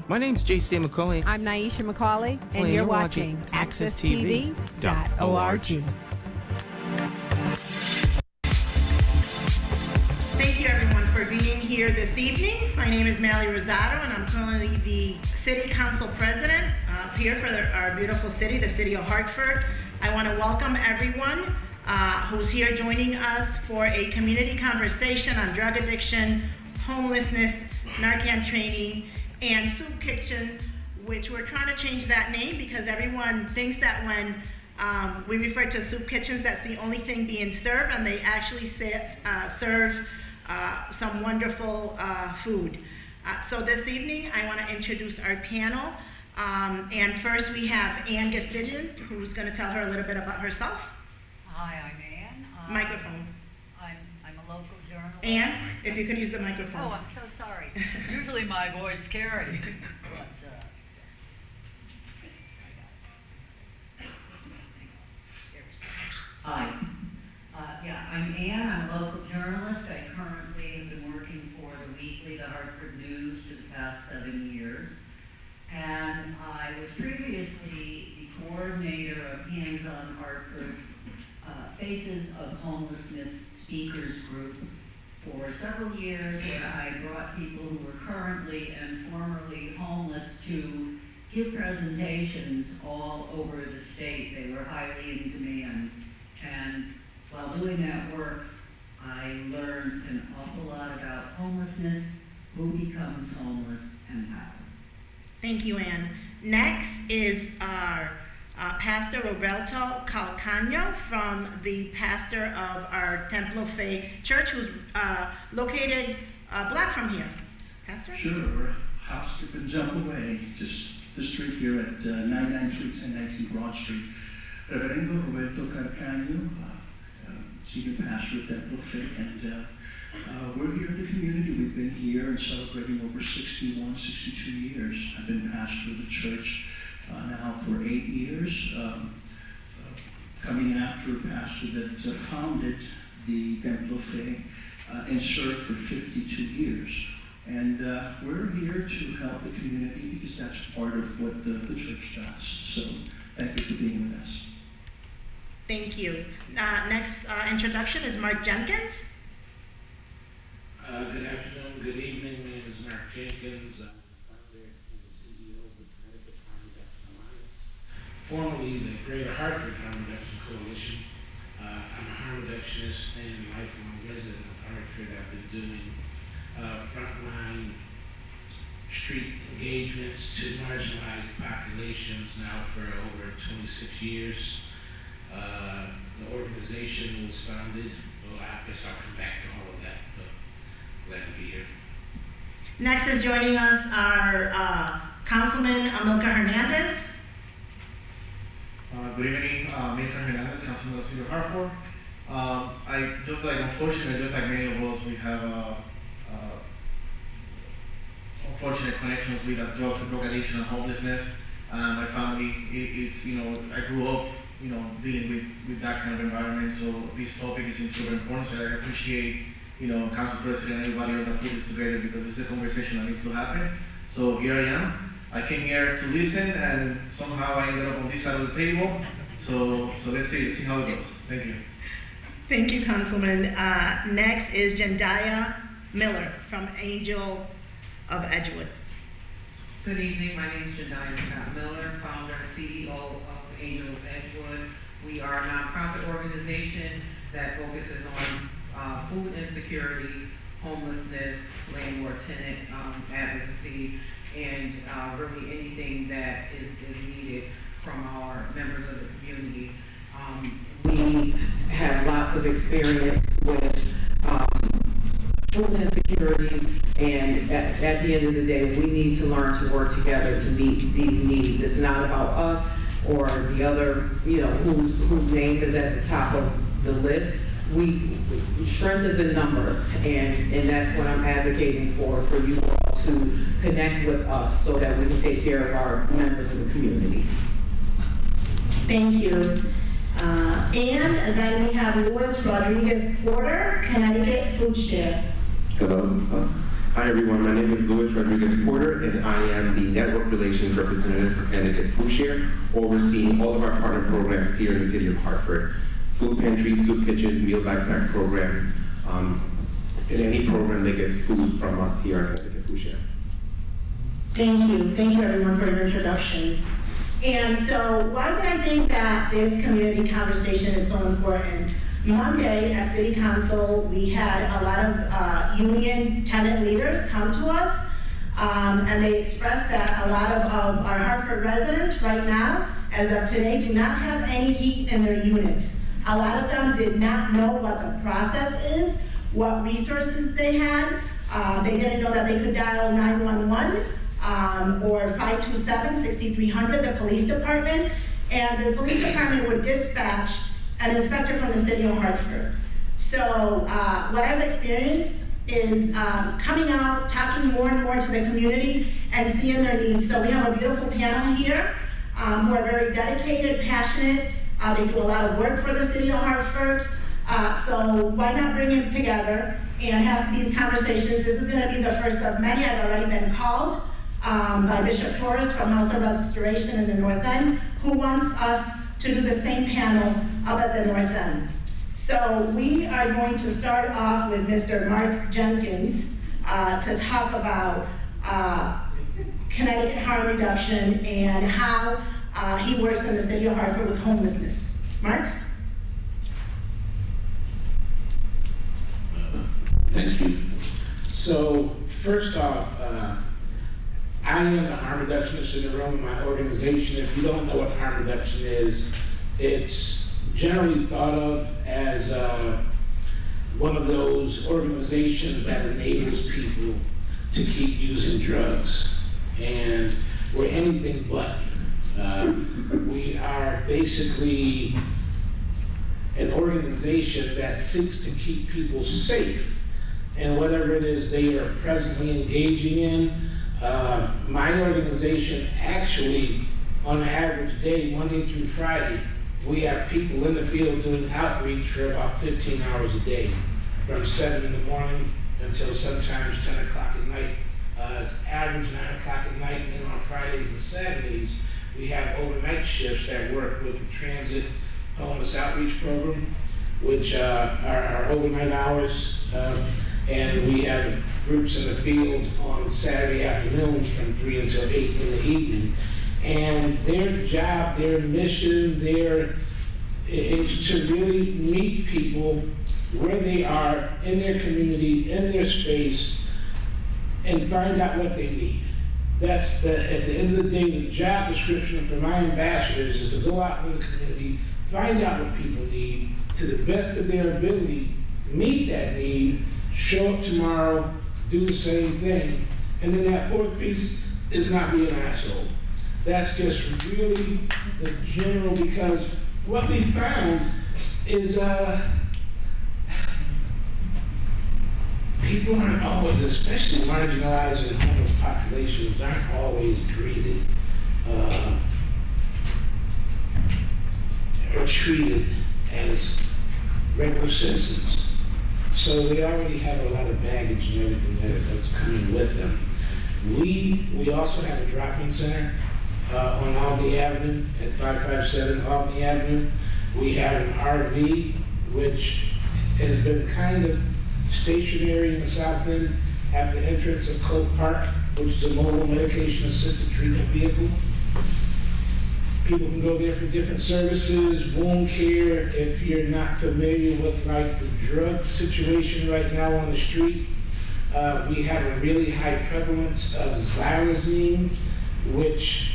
McCauley. My name's J.C. McCauley. I'm Naisha McCauley, and you're watching AccessTV.org. Thank you, everyone, for being here this evening. My name is Mally Rosado, and I'm currently the City Council President here for our beautiful city, the city of Hartford. I want to welcome everyone who's here joining us for a community conversation on drug addiction, homelessness, NARCAN training, and soup kitchen, which we're trying to change that name because everyone thinks that when we refer to soup kitchens, that's the only thing being served, and they actually serve some wonderful food. So this evening, I want to introduce our panel. And first we have Ann Gastigian, who's going to tell her a little bit about herself. Hi, I'm Ann. Microphone. I'm a local journalist. Ann, if you could use the microphone. Oh, I'm so sorry. Usually my voice carries, but Hi. I'm Ann. I'm a local journalist. I currently have been working for the weekly, the Hartford News, for the past 7 years. And I was previously the coordinator of Hands on Hartford's Faces of Homelessness Speakers Group for several years, where I brought people who were currently and formerly homeless to give presentations all over the state. They were highly in demand. And while doing that work, I learned an awful lot about homelessness, who becomes homeless, and how. Thank you, Ann. Next is our Pastor Roberto Calcagno, from the pastor of our Templo Fe Church, who's located a block from here. Pastor? Sure, we're a hop, skip, and jump away, just the street here at 993-1019 Broad Street. Reverendo Roberto Calcagno, senior pastor at Templo Fe, and we're here in the community. We've been here and celebrating over 61, 62 years. I've been pastor of the church now for 8 years, coming after a pastor that founded the Templo Fe and served for 52 years. And we're here to help the community because that's part of what the church does. So thank you for being with us. Thank you. Next introduction is Mark Jenkins. Good afternoon, good evening. My name is Mark Jenkins. I'm the founder and CEO of the Connecticut Harm Reduction Alliance, formerly the Greater Hartford Harm Reduction Coalition. I'm a harm reductionist and lifelong resident of Hartford. I've been doing frontline street engagements to marginalized populations now for over 26 years. The organization was founded, well, I guess I'll come back to all of that, but glad to be here. Next is joining us our Councilman Amilcar Hernandez. Good evening, Amilcar Hernandez, Councilman of the City of Hartford. Unfortunately, just like many of us, we have unfortunate connections with drug addiction and homelessness. My family, I grew up, dealing with that kind of environment. So this topic is super important. So I appreciate, Council President and everybody else that put this together, because this is a conversation that needs to happen. So here I am. I came here to listen, and somehow I ended up on this side of the table. So let's see how it goes. Thank you. Thank you, Councilman. Next is Jendaya Miller from Angel of Edgewood. Good evening. My name is Jendaya Miller, founder and CEO of Angel of Edgewood. We are a nonprofit organization that focuses on food insecurity, homelessness, landlord-tenant advocacy, and really anything that is needed from our members of the community. We have lots of experience with food insecurities, and at the end of the day, we need to learn to work together to meet these needs. It's not about us or the other, whose name is at the top of the list. Strength is in numbers, and that's what I'm advocating for you all to connect with us so that we can take care of our members of the community. Thank you. And then we have Louis Rodriguez Porter, Connecticut Food Share. Hello. Hi everyone, my name is Luis Rodriguez Porter, and I am the Network Relations Representative for Connecticut Food Share, overseeing all of our partner programs here in the city of Hartford. Food pantries, soup kitchens, meal backpack programs, and any program that gets food from us here at Connecticut Food Share. Thank you everyone for your introductions. And so why would I think that this community conversation is so important? Monday at City Council, we had a lot of union tenant leaders come to us, and they expressed that a lot of our Hartford residents right now, as of today, do not have any heat in their units. A lot of them did not know what the process is, what resources they had. They didn't know that they could dial 911 or 527-6300, the police department, and the police department would dispatch an inspector from the city of Hartford. So what I've experienced is coming out, talking more and more to the community and seeing their needs. So we have a beautiful panel here who are very dedicated, passionate. They do a lot of work for the city of Hartford. So why not bring them together and have these conversations? This is going to be the first of many. I've already been called by Bishop Torres from House of Restoration in the North End, who wants us to do the same panel up at the North End. So we are going to start off with Mr. Mark Jenkins to talk about Connecticut harm reduction and how he works in the city of Hartford with homelessness. Mark? Thank you. So first off, I am the harm reductionist in the room in my organization. If you don't know what harm reduction is, it's generally thought of as one of those organizations that enables people to keep using drugs. And we're anything but. We are basically an organization that seeks to keep people safe in whatever it is they are presently engaging in. My organization actually, on an average day, Monday through Friday, we have people in the field doing outreach for about 15 hours a day, from 7 in the morning until sometimes 10 o'clock at night. It's average 9 o'clock at night, and then on Fridays and Saturdays, we have overnight shifts that work with the Transit Homeless Outreach Program, which are our overnight hours. And we have groups in the field on Saturday afternoons from 3 until 8 in the evening. And their job, their mission, is to really meet people where they are in their community, in their space, and find out what they need. That's at the end of the day, the job description for my ambassadors is to go out in the community, find out what people need, to the best of their ability, meet that need, show up tomorrow, do the same thing. And then that fourth piece is not be an asshole. That's just really the general, because what we found is people aren't always, especially marginalized and homeless populations, aren't always treated or treated as regular citizens. So they already have a lot of baggage and everything that's coming with them. We also have a drop-in center on Albany Avenue at 557 Albany Avenue. We have an RV, which has been kind of stationary in the South End at the entrance of Coke Park, which is a mobile medication-assisted treatment vehicle. People can go there for different services, wound care. If you're not familiar with like the drug situation right now on the street, we have a really high prevalence of xylazine, which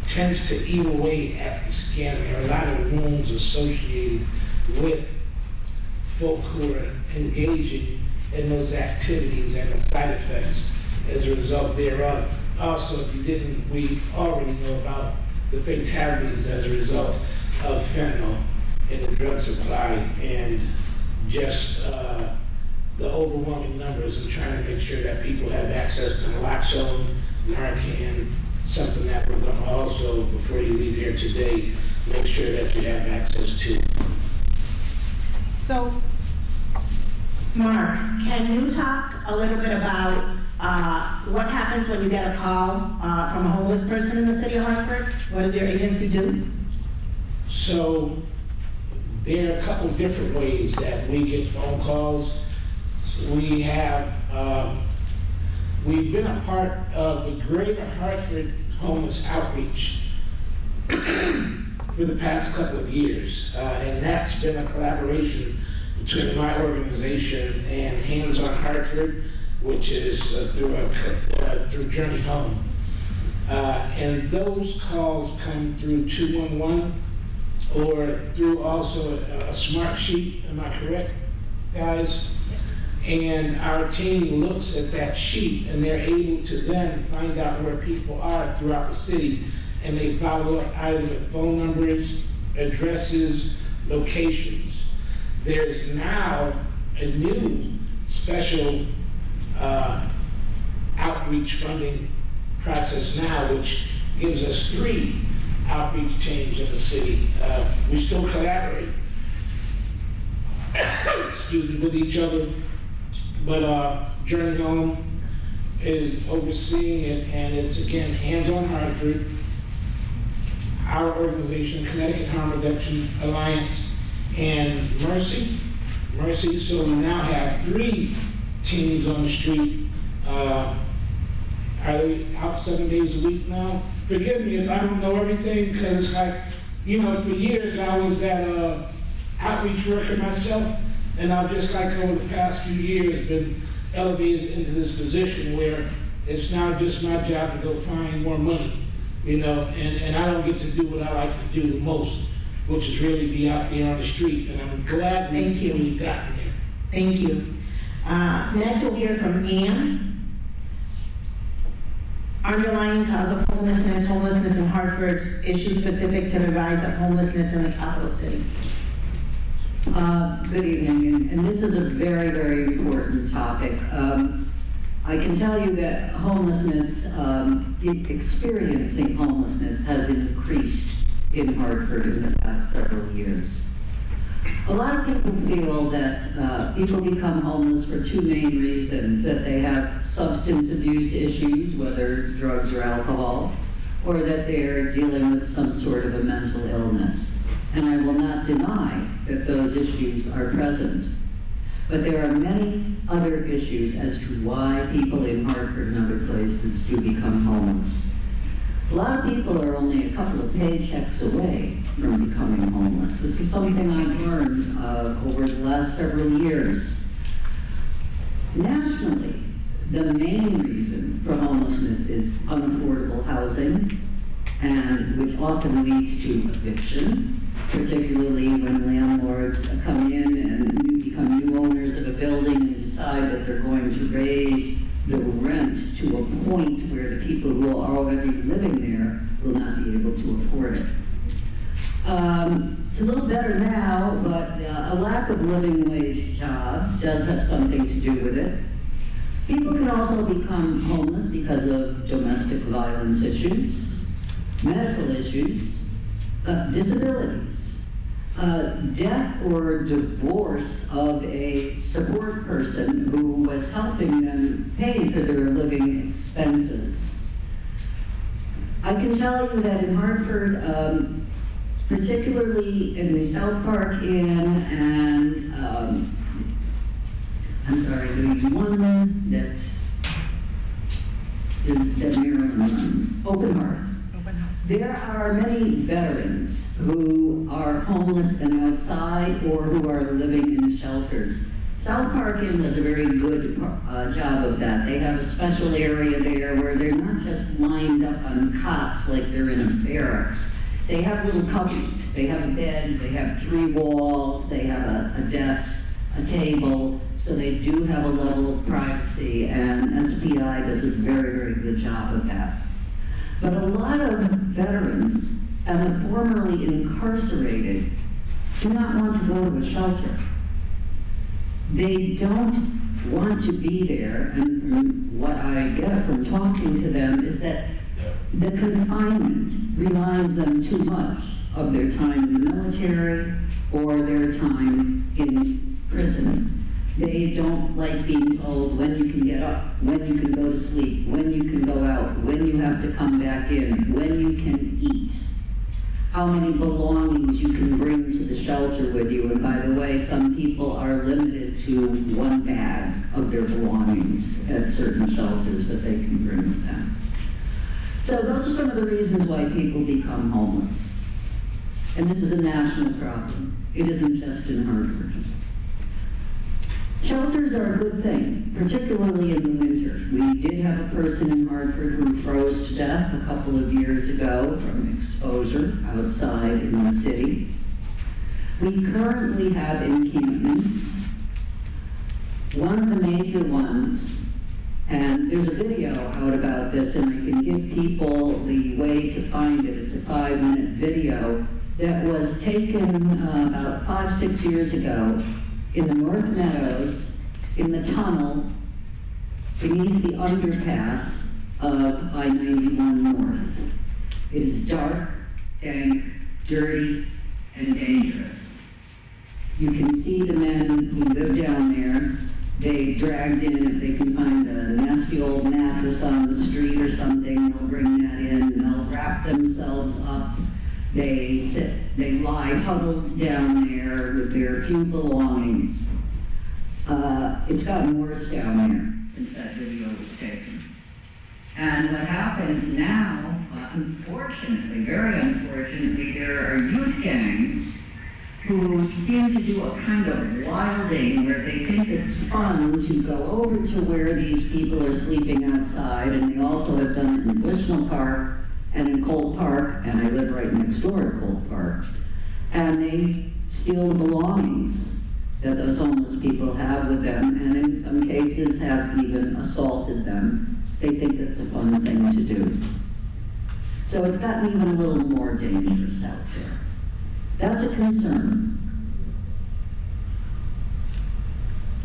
tends to eat away at the skin. There are a lot of wounds associated with folk who are engaging in those activities and the side effects as a result thereof. Also, if you didn't, we already know about the fatalities as a result of fentanyl in the drug supply, and just the overwhelming numbers, and trying to make sure that people have access to naloxone, NARCAN, something that we're going to also, before you leave here today, make sure that you have access to. So, Mark, can you talk a little bit about What happens when you get a call from a homeless person in the city of Hartford? What does your agency do? So there are a couple different ways that we get phone calls. So we have, we've been a part of the Greater Hartford Homeless Outreach for the past couple of years. And that's been a collaboration between my organization and Hands on Hartford, which is through Journey Home. And those calls come through 211 or through also a smart sheet, am I correct, guys? And our team looks at that sheet and they're able to then find out where people are throughout the city, and they follow up either with phone numbers, addresses, locations. There's now a new special outreach funding process now, which gives us 3 outreach teams in the city. We still collaborate, excuse me, with each other, but Journey Home is overseeing it, and it's again Hands on Hartford, our organization, Connecticut Harm Reduction Alliance, and Mercy. So we now have 3 teams on the street. Are they out 7 days a week now? Forgive me if I don't know everything, because it's like, you know, for years I was that outreach worker myself, and I've just like over the past few years been elevated into this position where it's now just my job to go find more money, you know, and I don't get to do what I like to do the most, which is really be out there on the street, and I'm glad we've gotten there. Thank you. Next we'll hear from Ann. Underlying cause of homelessness in Hartford, issues specific to the rise of homelessness in the capital city. Good evening, and this is a very, very important topic. I can tell you that homelessness, experiencing homelessness has increased in Hartford in the past several years. A lot of people feel that people become homeless for 2 main reasons: that they have substance abuse issues, whether drugs or alcohol, or that they're dealing with some sort of a mental illness. And I will not deny that those issues are present. But there are many other issues as to why people in Hartford and other places do become homeless. A lot of people are only a couple of paychecks away from becoming homeless. This is something I've learned over the last several years. Nationally, the main reason for homelessness is unaffordable housing, and which often leads to eviction, particularly when landlords come in and become new owners of a building and decide that they're going to raise the rent to a point where the people who are already living there will not be able to afford it. It's a little better now, but a lack of living wage jobs does have something to do with it. People can also become homeless because of domestic violence issues, medical issues, disabilities, death or divorce of a support person who was helping them pay for their living expenses. I can tell you that in Hartford, particularly in the South Park Inn and, the one that Maryland runs, Open Hearth. There are many veterans who are homeless and outside, or who are living in shelters. South Park Inn does a very good job of that. They have a special area there where they're not just lined up on cots like they're in a barracks. They have little cubbies. They have a bed, they have 3 walls, they have a desk, a table, so they do have a level of privacy, and SPI does a very, very good job of that. But a lot of veterans and the formerly incarcerated do not want to go to a shelter. They don't want to be there, and from what I get from talking to them is that the confinement reminds them too much of their time in the military or their time in prison. They don't like being told when you can get up, when you can go to sleep, when you can go out, when you have to come back in, when you can eat, how many belongings you can bring to the shelter with you. And by the way, some people are limited to one bag of their belongings at certain shelters that they can bring with them. So those are some of the reasons why people become homeless. And this is a national problem. It isn't just in Hartford. Shelters are a good thing, particularly in the winter. We did have a person in Hartford who froze to death a couple of years ago from exposure outside in the city. We currently have encampments. One of the major ones, and there's a video out about this, and I can give people the way to find it. It's a 5-minute video that was taken about 5-6 years ago in the North Meadows, in the tunnel, beneath the underpass of I-91 North. It is dark, dank, dirty, and dangerous. You can see the men who live down there. They dragged in, if they can find a nasty old mattress on the street or something, they'll bring that in and they'll wrap themselves up. They sit, they lie huddled down there with their few belongings. It's gotten worse down there since that video was taken. And what happens now, unfortunately, very unfortunately, there are youth gangs who seem to do a kind of wilding where they think it's fun to go over to where these people are sleeping outside, and they also have done it in Bushnell Park and in Cole Park, and I live right next door to Cole Park, and they steal the belongings that those homeless people have with them, and in some cases have even assaulted them. They think it's a fun thing to do. So it's gotten even a little more dangerous out there. That's a concern.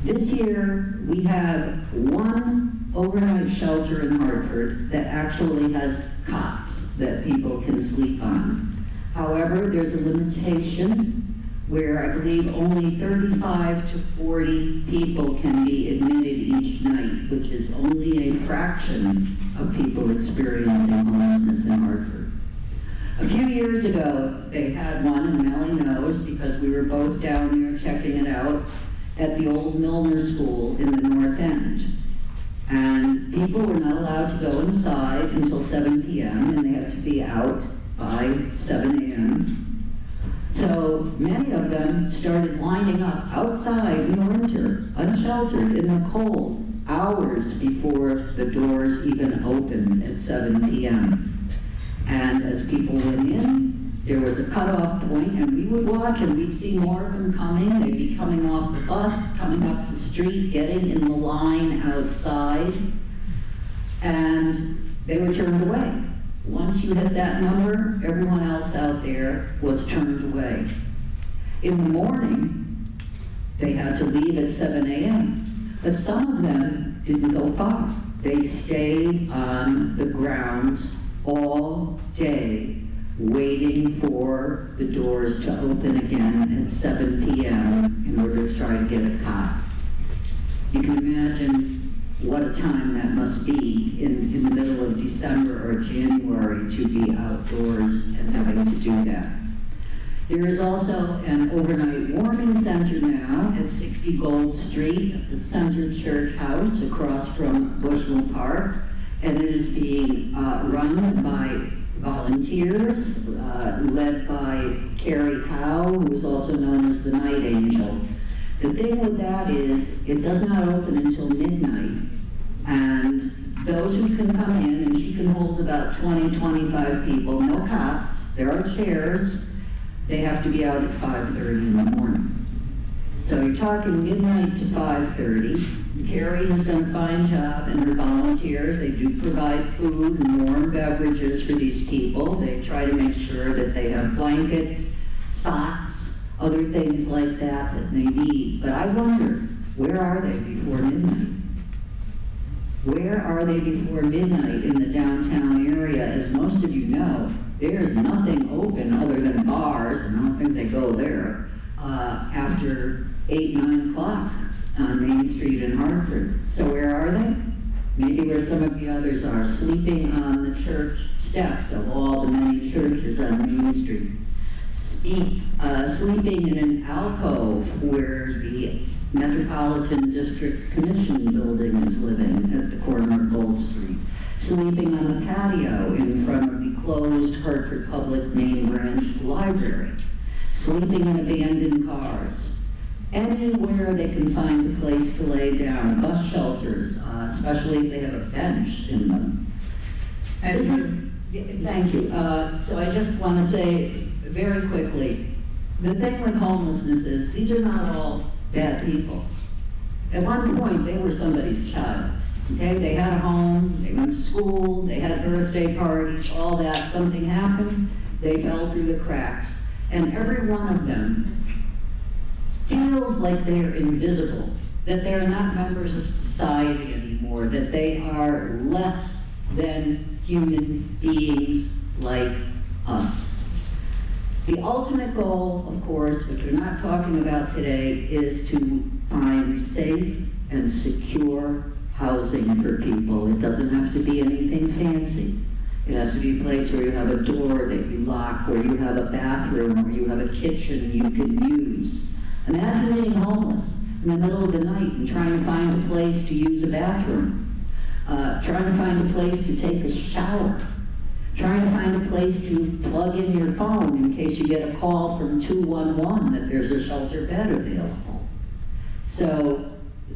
This year, we have one overnight shelter in Hartford that actually has cots that people can sleep on. However, there's a limitation where I believe only 35 to 40 people can be admitted each night, which is only a fraction of people experiencing homelessness in Hartford. A few years ago, they had one, and Melly knows because we were both down there checking it out, at the old Milner School in the North End. And people were not allowed to go inside until 7 p.m., and they had to be out by 7 a.m. So many of them started lining up outside in the winter, unsheltered in the cold, hours before the doors even opened at 7 p.m. And as people went in, there was a cutoff point, and we would watch, and we'd see more of them coming. They'd be coming off the bus, coming up the street, getting in the line outside, and they were turned away. Once you hit that number, everyone else out there was turned away. In the morning, they had to leave at 7 a.m., but some of them didn't go far. They stayed on the grounds all day, waiting for the doors to open again at 7 p.m. in order to try to get a cot. You can imagine what a time that must be in the middle of December or January to be outdoors and having to do that. There is also an overnight warming center now at 60 Gold Street at the Center Church House across from Bushnell Park, and it is being run by volunteers, led by Carrie Howe, who is also known as the Night Angel. The thing with that is, it does not open until midnight, and those who can come in, and she can hold about 20, 25 people, no cots, there are chairs, they have to be out at 5:30 in the morning. So you're talking midnight to 5:30. Carrie has done a fine job, and her volunteers, they do provide food and warm beverages for these people. They try to make sure that they have blankets, socks, other things like that that they need. But I wonder, where are they before midnight? Where are they before midnight in the downtown area? As most of you know, there's nothing open other than bars, and I don't think they go there, after 8, 9 o'clock on Main Street in Hartford. So where are they? Maybe where some of the others are, sleeping on the church steps of all the many churches on Main Street. Sleeping in an alcove where the Metropolitan District Commission building is living at the corner of Gold Street. Sleeping on the patio in front of the closed Hartford Public Main Branch Library. Sleeping in abandoned cars. Anywhere they can find a place to lay down. Bus shelters, especially if they have a bench in them. Thank you. So I just want to say very quickly, the thing with homelessness is these are not all bad people. At one point, they were somebody's child. Okay, they had a home, they went to school, they had birthday parties, all that. Something happened, they fell through the cracks. And every one of them feels like they're invisible, that they're not members of society anymore, that they are less than human beings like us. The ultimate goal, of course, which we're not talking about today, is to find safe and secure housing for people. It doesn't have to be anything fancy. It has to be a place where you have a door that you lock, where you have a bathroom, where you have a kitchen you can use. Imagine being homeless in the middle of the night and trying to find a place to use a bathroom, trying to find a place to take a shower, trying to find a place to plug in your phone in case you get a call from 211 that there's a shelter bed available. So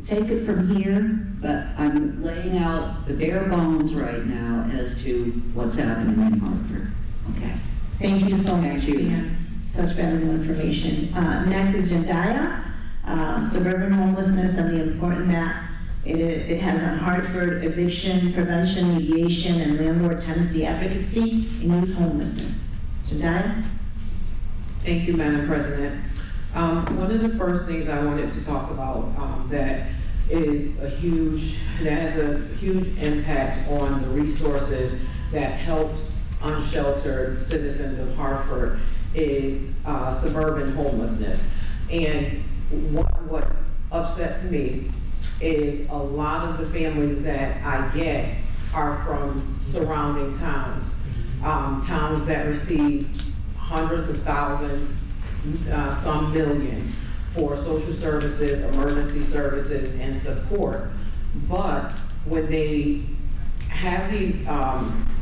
take it from here, but I'm laying out the bare bones right now as to what's happening in Hartford. Okay. Thank you so much. Thank you. We have such valuable information. Next is Jediah, suburban homelessness and the important that it has on Hartford eviction, prevention, mediation, and landlord tenancy advocacy in youth homelessness. Jediah? Thank you, Madam President. One of the first things I wanted to talk about that has a huge impact on the resources that helps unsheltered citizens of Hartford is suburban homelessness. And what upsets me is a lot of the families that I get are from surrounding towns, towns that receive hundreds of thousands, some millions for social services, emergency services, and support. But when they have these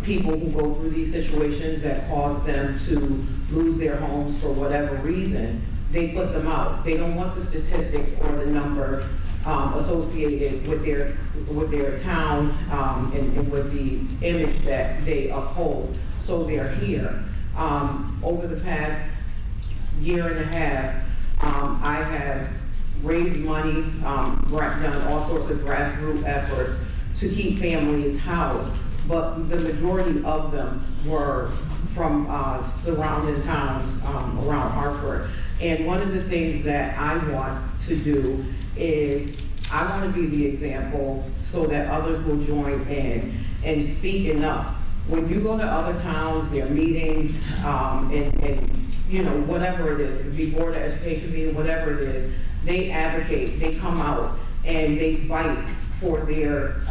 people who go through these situations that cause them to lose their homes for whatever reason, they put them out. They don't want the statistics or the numbers associated with their town and with the image that they uphold. So they're here. Over the past year and a half, I have raised money, done all sorts of grassroots efforts to keep families housed, but the majority of them were from surrounding towns around Hartford. And one of the things that I want to do is I want to be the example so that others will join in and speaking up. When you go to other towns, their meetings, and you know, whatever it is, it could be Board of Education meeting, whatever it is, they advocate, they come out and they fight for their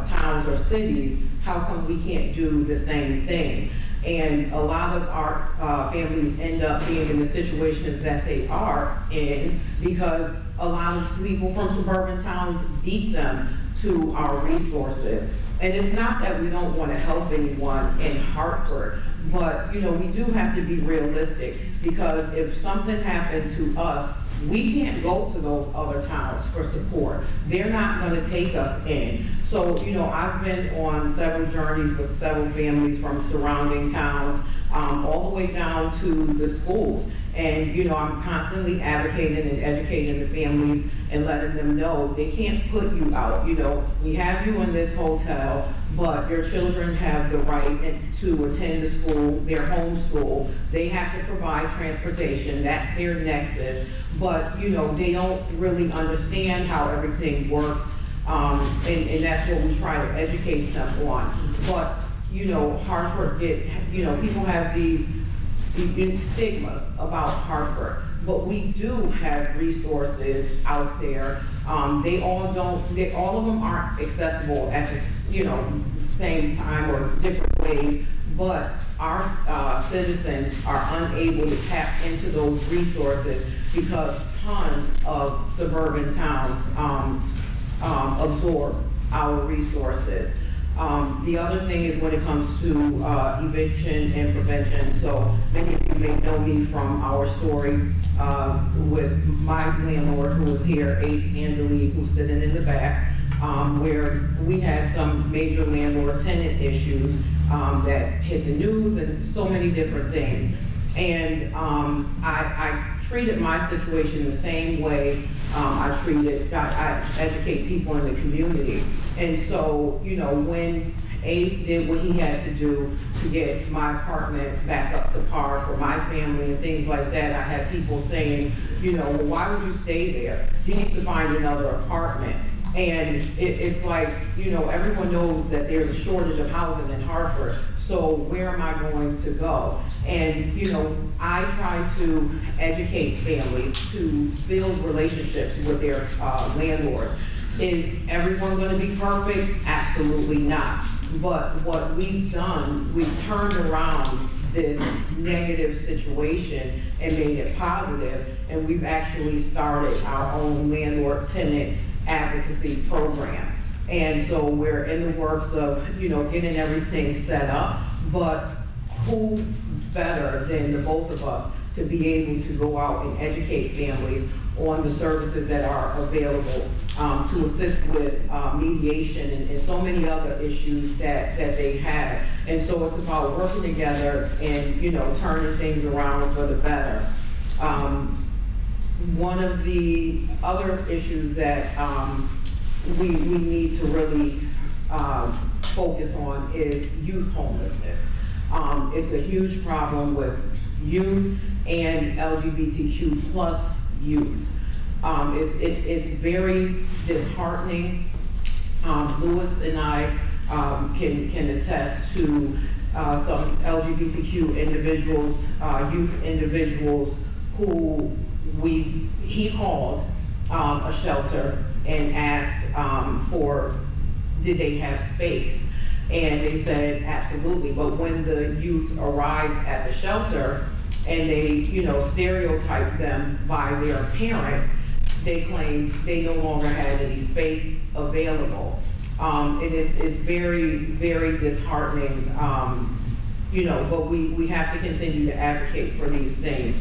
towns or cities. How come we can't do the same thing? And a lot of our families end up being in the situations that they are in because a lot of people from suburban towns beat them to our resources. And it's not that we don't want to help anyone in Hartford, but you know, we do have to be realistic because if something happened to us, we can't go to those other towns for support. They're not going to take us in. So, you know, I've been on several journeys with several families from surrounding towns, all the way down to the schools. And, you know, I'm constantly advocating and educating the families and letting them know they can't put you out. You know, we have you in this hotel, but your children have the right to attend the school, their home school. They have to provide transportation. That's their nexus. But, you know, they don't really understand how everything works. And that's what we try to educate them on. But, you know, Hartford, you know, people have these stigmas about Hartford. But we do have resources out there. All of them aren't accessible at the same time or different ways, but our citizens are unable to tap into those resources because tons of suburban towns absorb our resources. The other thing is when it comes to eviction and prevention. So many of you may know me from our story with my landlord who was here, Ace Angeli, who's sitting in the back, where we had some major landlord-tenant issues that hit the news and so many different things. And I treated my situation the same way I educate people in the community. And so, when Ace did what he had to do to get my apartment back up to par for my family and things like that, I had people saying, well, why would you stay there? He needs to find another apartment. And it's like, everyone knows that there's a shortage of housing in Hartford. So where am I going to go? And, I try to educate families to build relationships with their landlords. Is everyone going to be perfect? Absolutely not. But what we've done, we've turned around this negative situation and made it positive, and we've actually started our own landlord-tenant advocacy program. And so we're in the works of, getting everything set up, but who better than the both of us to be able to go out and educate families on the services that are available to assist with mediation and so many other issues that they have. And so it's about working together and, turning things around for the better. One of the other issues that we need to really focus on is youth homelessness. It's a huge problem with youth and LGBTQ plus youth. It's very disheartening. Louis and I can attest to some LGBTQ individuals, youth individuals who he called a shelter and asked did they have space? And they said absolutely. But when the youth arrived at the shelter and they, stereotyped them by their parents, they claimed they no longer had any space available. It is very, very disheartening, but we have to continue to advocate for these things.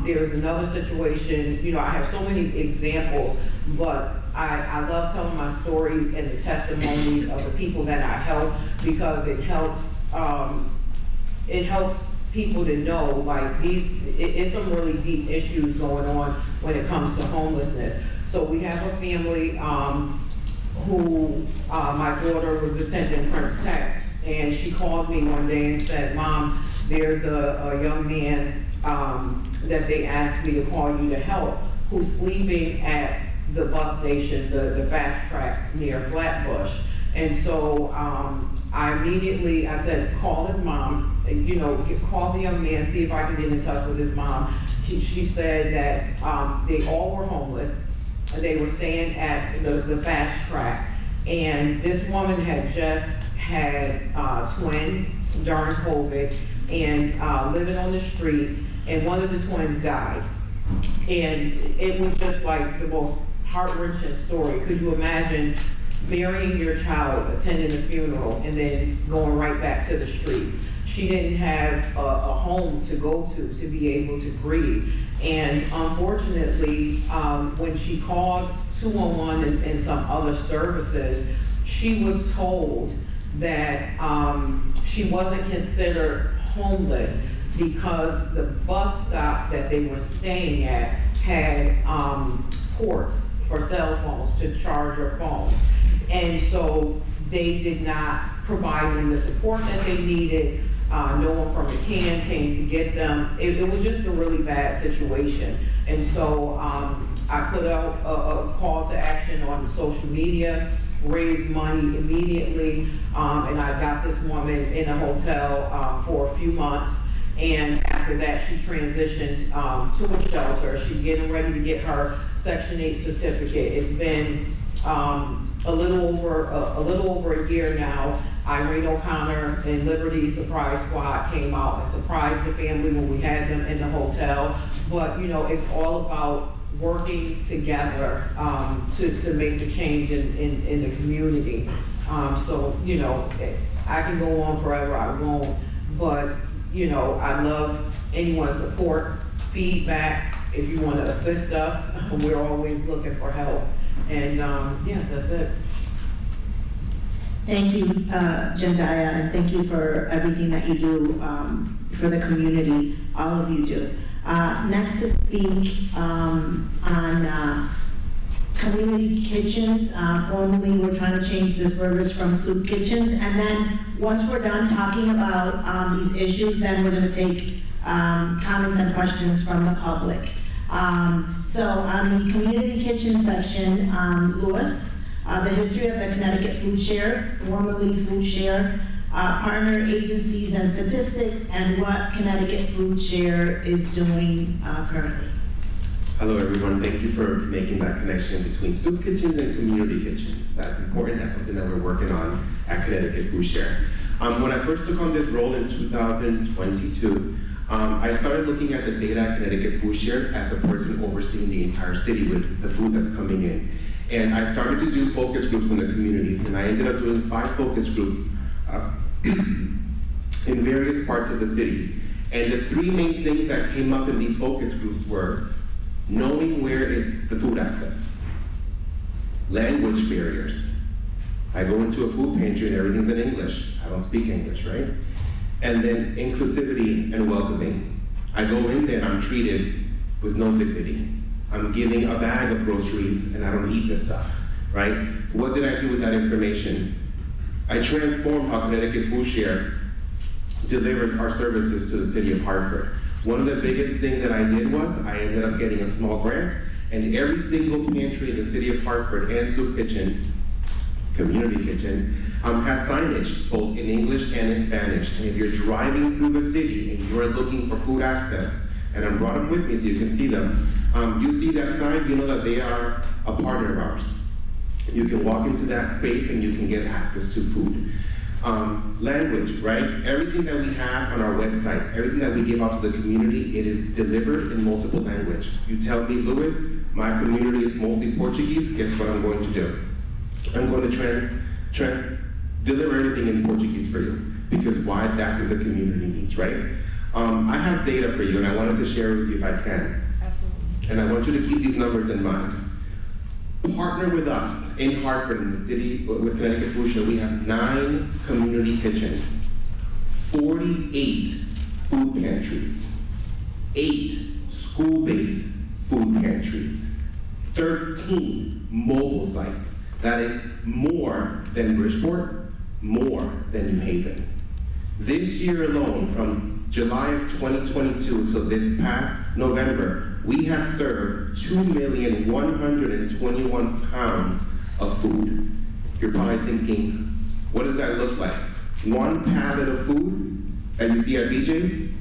There's another situation, I have so many examples, but I love telling my story and the testimonies of the people that I help, because it helps people to know, like, it's some really deep issues going on when it comes to homelessness. So we have a family who my daughter was attending Prince Tech, and she called me one day and said, "Mom, there's a young man that they asked me to call you to help, who's sleeping at the bus station, the fast track near Flatbush." And so I said, call his mom, call the young man, see if I can get in touch with his mom. She said that they all were homeless. They were staying at the fast track, and this woman had just had twins during COVID and living on the street, and one of the twins died. And it was just like the most heart-wrenching story. Could you imagine burying your child, attending a funeral, and then going right back to the streets? She didn't have a home to go to be able to grieve. And unfortunately, when she called 211 and some other services, she was told that she wasn't considered homeless because the bus stop that they were staying at had ports for cell phones to charge your phones. And so they did not provide them the support that they needed. No one from McCann came to get them. It was just a really bad situation. And so I put out a call to action on social media, raised money immediately, and I got this woman in a hotel for a few months. And after that, she transitioned to a shelter. She's getting ready to get her Section 8 certificate. It's been a little over a year now. Irene O'Connor and Liberty Surprise Squad came out and surprised the family when we had them in the hotel. But, you know, it's all about working together to make the change in the community. So, you know, I can go on forever, I won't, but, you know, I love anyone's support, feedback. If you want to assist us, we're always looking for help. And yeah, that's it. Thank you, Jendaya, and thank you for everything that you do for the community. All of you do. Next to speak on community kitchens. Formerly, we're trying to change this verbiage from soup kitchens. And then once we're done talking about these issues, then we're going to take comments and questions from the public. So on the community kitchen section, Lewis, the history of the Connecticut Food Share, formerly Food Share, partner agencies and statistics, and what Connecticut Food Share is doing currently. Hello everyone, thank you for making that connection between soup kitchens and community kitchens. That's important, that's something that we're working on at Connecticut Food Share. When I first took on this role in 2022, I started looking at the data at Connecticut Food Share as a person overseeing the entire city with the food that's coming in. And I started to do focus groups in the communities, and I ended up doing 5 focus groups in various parts of the city. And the 3 main things that came up in these focus groups were knowing where is the food access, language barriers. I go into a food pantry and everything's in English. I don't speak English, right? And then inclusivity and welcoming. I go in there and I'm treated with no dignity. I'm giving a bag of groceries and I don't eat this stuff, right? What did I do with that information? I transformed how Connecticut Food Share delivers our services to the city of Hartford. One of the biggest things that I did was I ended up getting a small grant, and every single pantry in the city of Hartford and soup kitchen, community kitchen, has signage both in English and in Spanish. And if you're driving through the city and you're looking for food access, and I brought them with me so you can see them, you see that sign, you know that they are a partner of ours. You can walk into that space and you can get access to food. Language, right? Everything that we have on our website, everything that we give out to the community, it is delivered in multiple language. You tell me, Louis, my community is mostly Portuguese, guess what I'm going to do? I'm going to deliver everything in Portuguese for you, because why? That's what the community needs, right? I have data for you, and I wanted to share with you if I can. Absolutely. And I want you to keep these numbers in mind. Partner with us in Hartford, in the city, with Connecticut Food Share. We have 9 community kitchens, 48 food pantries, 8 school-based food pantries, 13 mobile sites. That is more than Bridgeport, more than New Haven. This year alone, from July of 2022 until this past November, we have served 2,121 pounds of food. You're probably thinking, what does that look like? 1 pallet of food that you see at BJ's?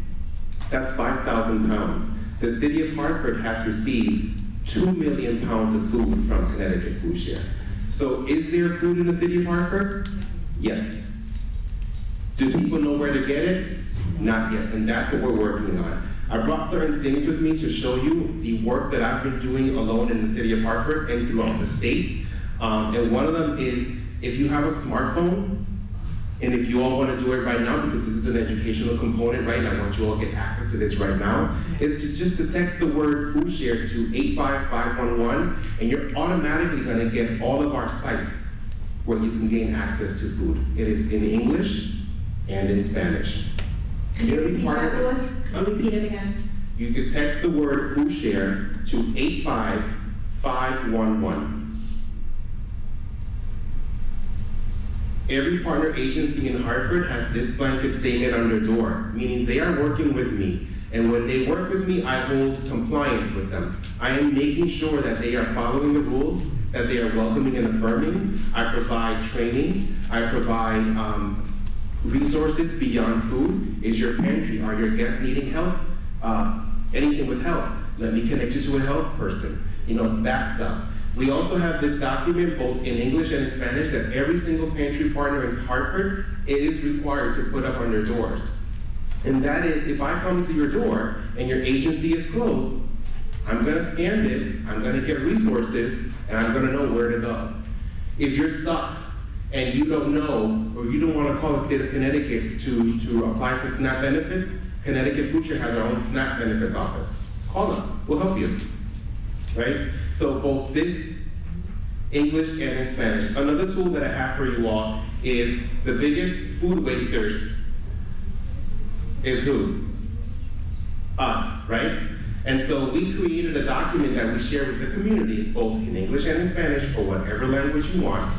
That's 5,000 pounds. The city of Hartford has received 2 million pounds of food from Connecticut Food Share. So is there food in the city of Hartford? Yes. Do people know where to get it? Not yet, and that's what we're working on. I brought certain things with me to show you the work that I've been doing alone in the city of Hartford and throughout the state. And one of them is, if you have a smartphone, and if you all want to do it right now, because this is an educational component, right? I want you all to get access to this right now, is to just text the word food share to 85511, and you're automatically going to get all of our sites where you can gain access to food. It is in English and in Spanish. Can you repeat that, Louis? I'll repeat it again. You could text the word food share to 85511. Every partner agency in Hartford has this blanket statement on their door, meaning they are working with me. And when they work with me, I hold compliance with them. I am making sure that they are following the rules, that they are welcoming and affirming. I provide training. I provide resources beyond food. Is your pantry, are your guests needing help? anything with health. Let me connect you to a health person. You know, that stuff. We also have this document, both in English and in Spanish, that every single pantry partner in Hartford, it is required to put up on their doors. And that is, if I come to your door and your agency is closed, I'm gonna scan this, I'm gonna get resources, and I'm gonna know where to go. If you're stuck and you don't know, or you don't wanna call the state of Connecticut to apply for SNAP benefits, Connecticut Food Share has our own SNAP benefits office. Call us, we'll help you, right? So both this English and in Spanish. Another tool that I have for you all is the biggest food wasters is who? Us, right? And so we created a document that we share with the community, both in English and in Spanish, or whatever language you want,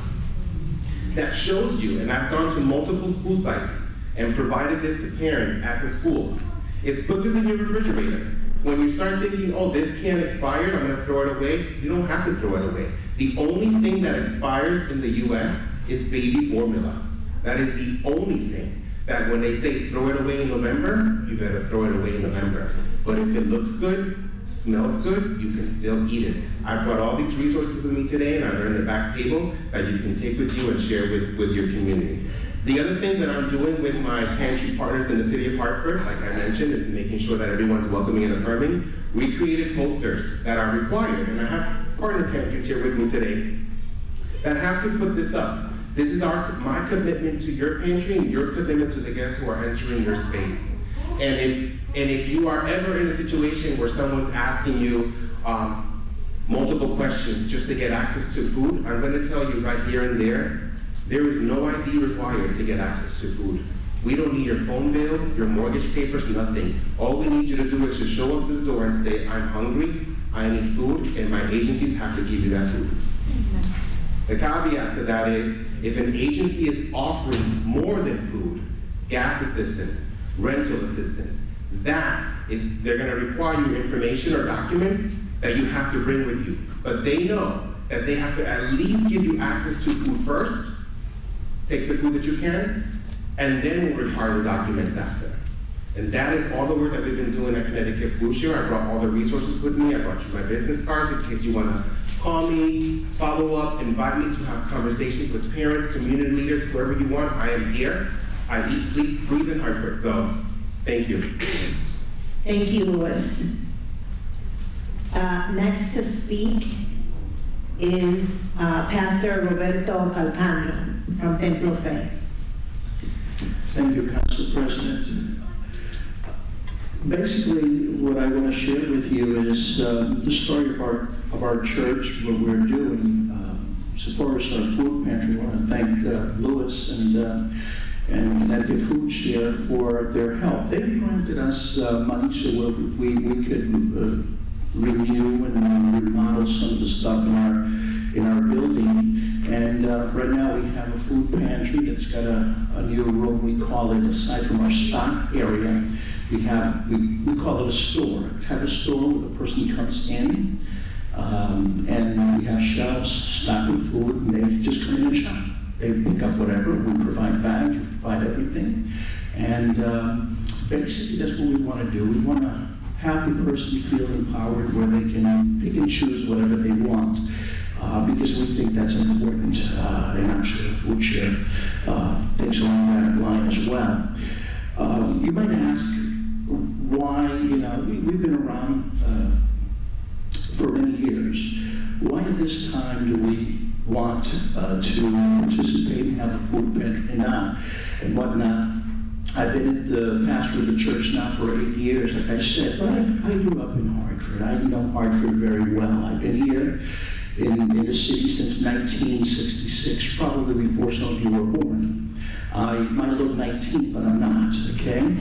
that shows you, and I've gone to multiple school sites and provided this to parents at the schools. It's put this in your refrigerator. When you start thinking, oh, this can expired, I'm gonna throw it away, you don't have to throw it away. The only thing that expires in the US is baby formula. That is the only thing that when they say throw it away in November, you better throw it away in November. But if it looks good, smells good, you can still eat it. I brought all these resources with me today, and they're in the back table that you can take with you and share with your community. The other thing that I'm doing with my pantry partners in the city of Hartford, like I mentioned, is making sure that everyone's welcoming and affirming. We created posters that are required, and I have partner pantries here with me today that have to put this up. This is my commitment to your pantry and your commitment to the guests who are entering your space. And if you are ever in a situation where someone's asking you multiple questions just to get access to food, I'm going to tell you right here and there is no ID required to get access to food. We don't need your phone bill, your mortgage papers, nothing. All we need you to do is just show up to the door and say, I'm hungry, I need food, and my agencies have to give you that food. The caveat to that is, if an agency is offering more than food, gas assistance, rental assistance, they're gonna require you information or documents that you have to bring with you. But they know that they have to at least give you access to food first, take the food that you can, and then we'll require the documents after. And that is all the work that we've been doing at Connecticut Food Share. I brought all the resources with me. I brought you my business cards in case you want to call me, follow up, invite me to have conversations with parents, community leaders, whoever you want. I am here. I eat, sleep, breathe in Hartford. So, thank you. Thank you, Louis. Next to speak is Pastor Roberto Calcano from Templo Fe. Thank you, Council President. Basically, what I want to share with you is the story of our church, what we're doing. As far as our food pantry, I want to thank Louis and Connecticut Food Share for their help. They granted us money so we could renew and remodel some of the stuff in our building. And right now we have a food pantry that's got a new room. We call it, aside from our stock area, we call it a store. We have a store where the person comes in, and we have shelves stocked with food, and they just come in and shop. They pick up whatever. We provide bags, we provide everything. And basically that's what we want to do. We want to have the person feel empowered where they can pick and choose whatever they want. Because we think that's important, and I'm sure Food Share thinks along that line as well. You might ask why, we've been around for many years. Why at this time do we want to participate and have a food pantry now and whatnot? I've been at the pastor of the church now for 8 years, like I said, but I grew up in Hartford. I know Hartford very well. I've been here in the city since 1966, probably before some of you were born. I might look 19, but I'm not, okay?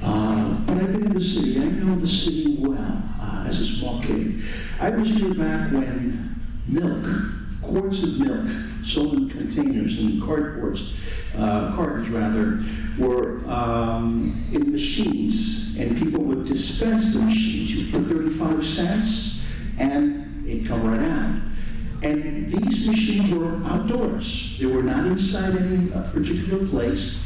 But I've been in the city. I know the city well as a small kid. I was here back when quarts of milk sold in containers and cartons were in machines, and people would dispense the machines. You put 35 cents, and it'd come right out. And these machines were outdoors. They were not inside any particular place.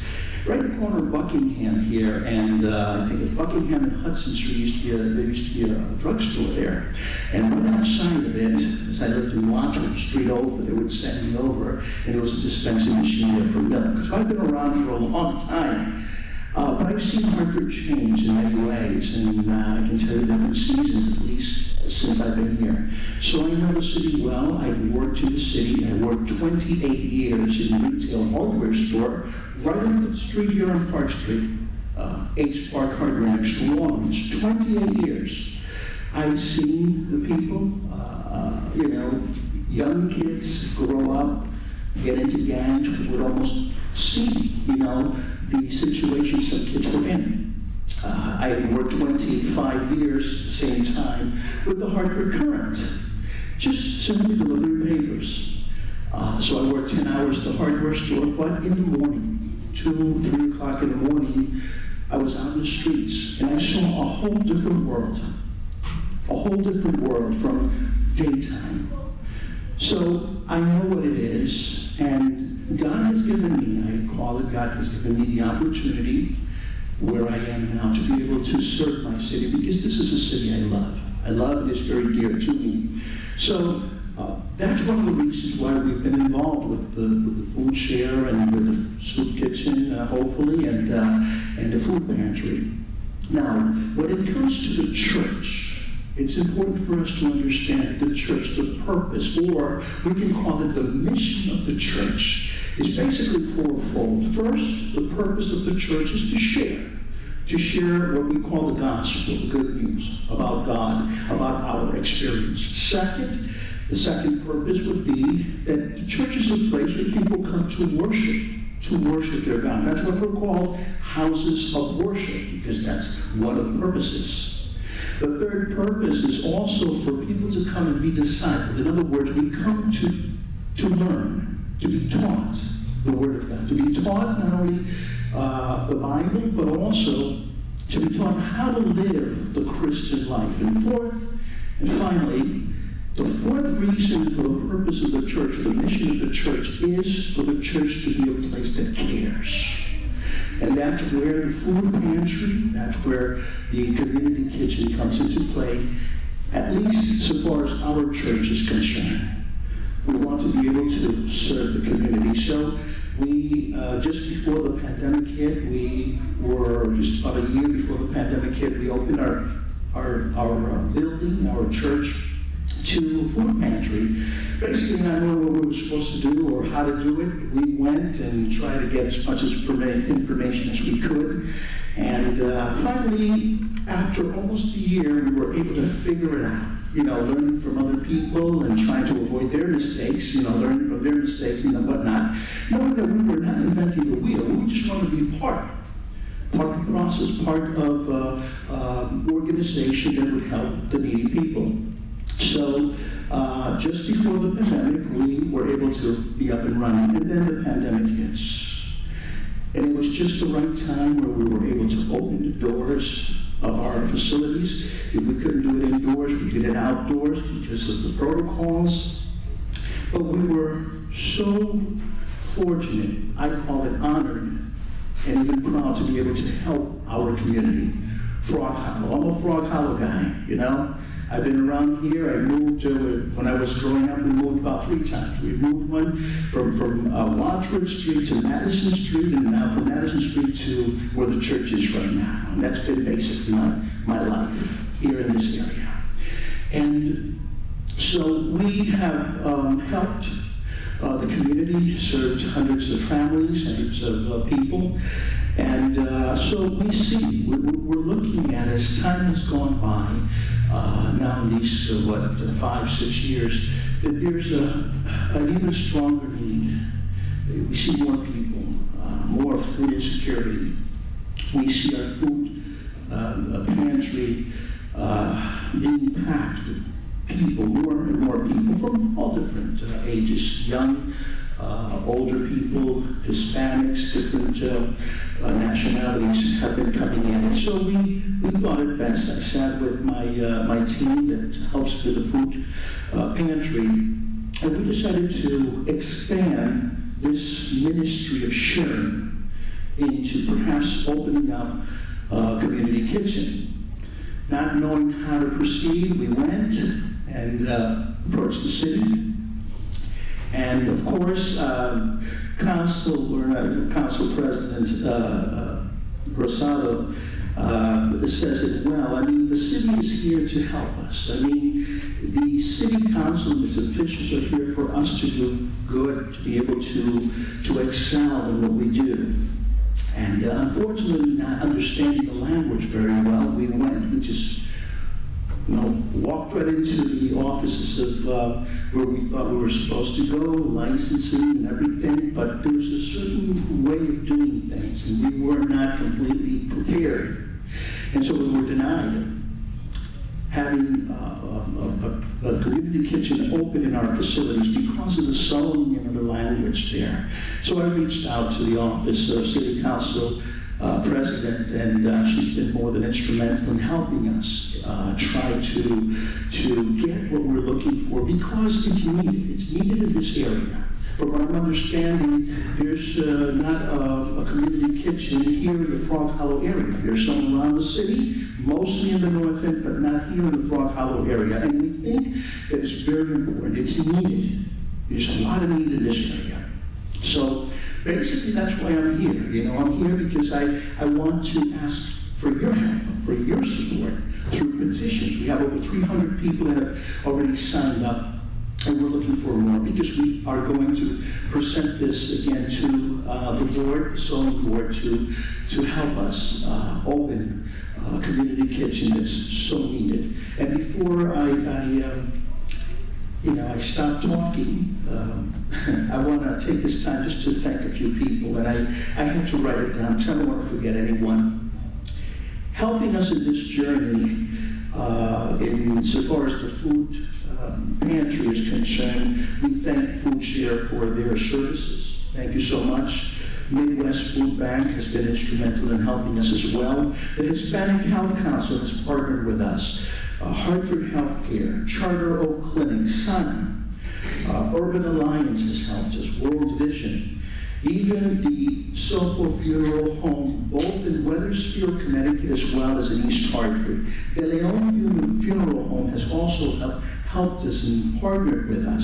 right in the corner of Buckingham here, and I think it's Buckingham and Hudson Street there used to be a drugstore there. And right outside of it, as I lived in Watford, Street over, they would send me over, and there was a dispensing machine there for milk. So I've been around for a long time. But I've seen Hartford change in many ways, and I can tell you different seasons, at least since I've been here. So I know the city well. I've worked in the city. I worked 28 years in a retail hardware store right on the street here on Park Street, H Park Hardware next to Lawrence. 28 years. I've seen the people, young kids grow up, get into gangs, would almost see, the situation some kids were in. I worked 25 years at the same time with the Hartford Current, just simply delivering papers. So I worked 10 hours at the hardware store, but in the morning, 2, 3 o'clock in the morning, I was out in the streets, and I saw a whole different world. A whole different world from daytime. So I know what it is, and God has given me, I call it, God has given me the opportunity where I am now to be able to serve my city, because this is a city I love. I love, and it's very dear to me. So that's one of the reasons why we've been involved with the food share and with the soup kitchen, hopefully, and the food pantry. Now, when it comes to the church, it's important for us to understand the church, the purpose, or we can call it the mission of the church, is basically fourfold. First, the purpose of the church is to share what we call the gospel, the good news about God, about our experience. Second, the second purpose would be that the church is a place where people come to worship their God. That's what we're called houses of worship, because that's one of the purposes. The third purpose is also for people to come and be discipled. In other words, we come to learn, to be taught the Word of God, to be taught not only the Bible, but also to be taught how to live the Christian life. And fourth, and finally, the fourth reason for the purpose of the church, or the mission of the church, is for the church to be a place that cares. And that's where the food pantry, that's where the community kitchen comes into play, at least so far as our church is concerned. We want to be able to serve the community. So we, just before the pandemic hit, just about a year before the pandemic hit, we opened our building, our church, to food pantry. Basically not knowing what we were supposed to do or how to do it, we went and tried to get as much information as we could. And finally, after almost a year, we were able to figure it out. Learning from other people and trying to avoid their mistakes, learning from their mistakes and whatnot. Knowing that we were not inventing the wheel, we just wanted to be part of the process, part of organization that would help the needy people. So just before the pandemic, we were able to be up and running, and then the pandemic hits. And it was just the right time where we were able to open the doors of our facilities. If we couldn't do it indoors, we did it outdoors because of the protocols. But we were so fortunate, I call it honored, and even proud to be able to help our community. Frog Hollow. I'm a Frog Hollow guy, I've been around here. I moved, when I was growing up, we moved about 3 times. We moved one from Watford Street to Madison Street, and now from Madison Street to where the church is right now. And that's been basically my life here in this area. And so we have helped the community, served hundreds of families, hundreds of people. And so we see, we're looking at, as time has gone by, now these, 5, 6 years, that there's an even stronger need. We see more people, more food insecurity. We see our food pantry being packed with people, more and more people from all different ages, young, older people, Hispanics, different nationalities have been coming in. And so we thought it best. I sat with my team that helps with the food pantry, and we decided to expand this ministry of sharing into perhaps opening up a community kitchen. Not knowing how to proceed, we went and approached the city. And of course, Council President Rosado says it well. I mean, the city is here to help us. I mean, the city council and its officials are here for us to do good, to be able to excel in what we do. And unfortunately, not understanding the language very well, we just, walked right into the offices of where we thought we were supposed to go, licensing and everything, but there was a certain way of doing things, and we were not completely prepared. And so we were denied having a community kitchen open in our facilities because of the sewing and the language there. So I reached out to the office of City Council President, and she's been more than instrumental in helping us try to get what we're looking for, because it's needed. It's needed in this area. From what I'm understanding, there's not a community kitchen here in the Frog Hollow area. There's some around the city, mostly in the north end, but not here in the Frog Hollow area. And we think that it's very important. It's needed. There's a lot of need in this area. So basically, that's why I'm here. I'm here because I want to ask for your help, for your support through petitions. We have over 300 people that have already signed up. And we're looking for more, because we are going to present this again to the board, the zoning board, to help us open a community kitchen that's so needed. And before I stop talking, I want to take this time just to thank a few people, and I had to write it down, so I don't want to forget anyone. Helping us in this journey, in so far as the food pantry is concerned, we thank Food Share for their services. Thank you so much. Midwest Food Bank has been instrumental in helping us as well. The Hispanic Health Council has partnered with us. Hartford Healthcare, Charter Oak Clinic, Sun, Urban Alliance has helped us, World Vision. Even the Sopo Funeral Home, both in Wethersfield, Connecticut, as well as in East Hartford. The Leon Funeral Home has also helped us and partnered with us.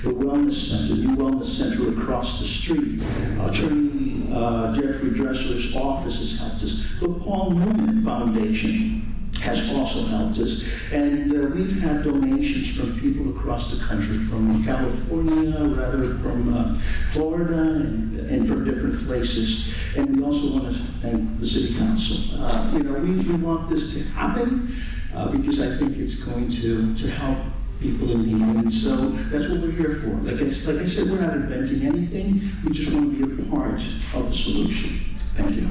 The Wellness Center, the new Wellness Center across the street. Attorney Jeffrey Dressler's office has helped us. The Paul Newman Foundation has also helped us. And we've had donations from people across the country, from California, rather from Florida, and from different places. And we also want to thank the City Council. We want this to happen because I think it's going to help people in need. And so that's what we're here for. Like I said, we're not inventing anything. We just want to be a part of the solution. Thank you.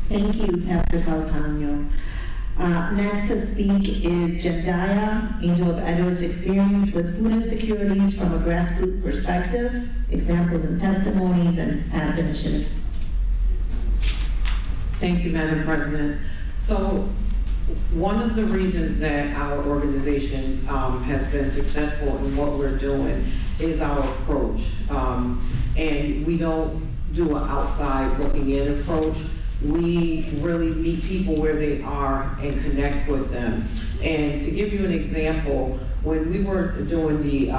Thank you, Pastor Calcagno. Next to speak is Jedediah, Angel of Edwards' experience with food insecurities from a grassroots perspective, examples and testimonies, and past initiatives. Thank you, Madam President. So, one of the reasons that our organization has been successful in what we're doing is our approach. And we don't do an outside looking in approach. We really meet people where they are and connect with them. And to give you an example, when we were doing the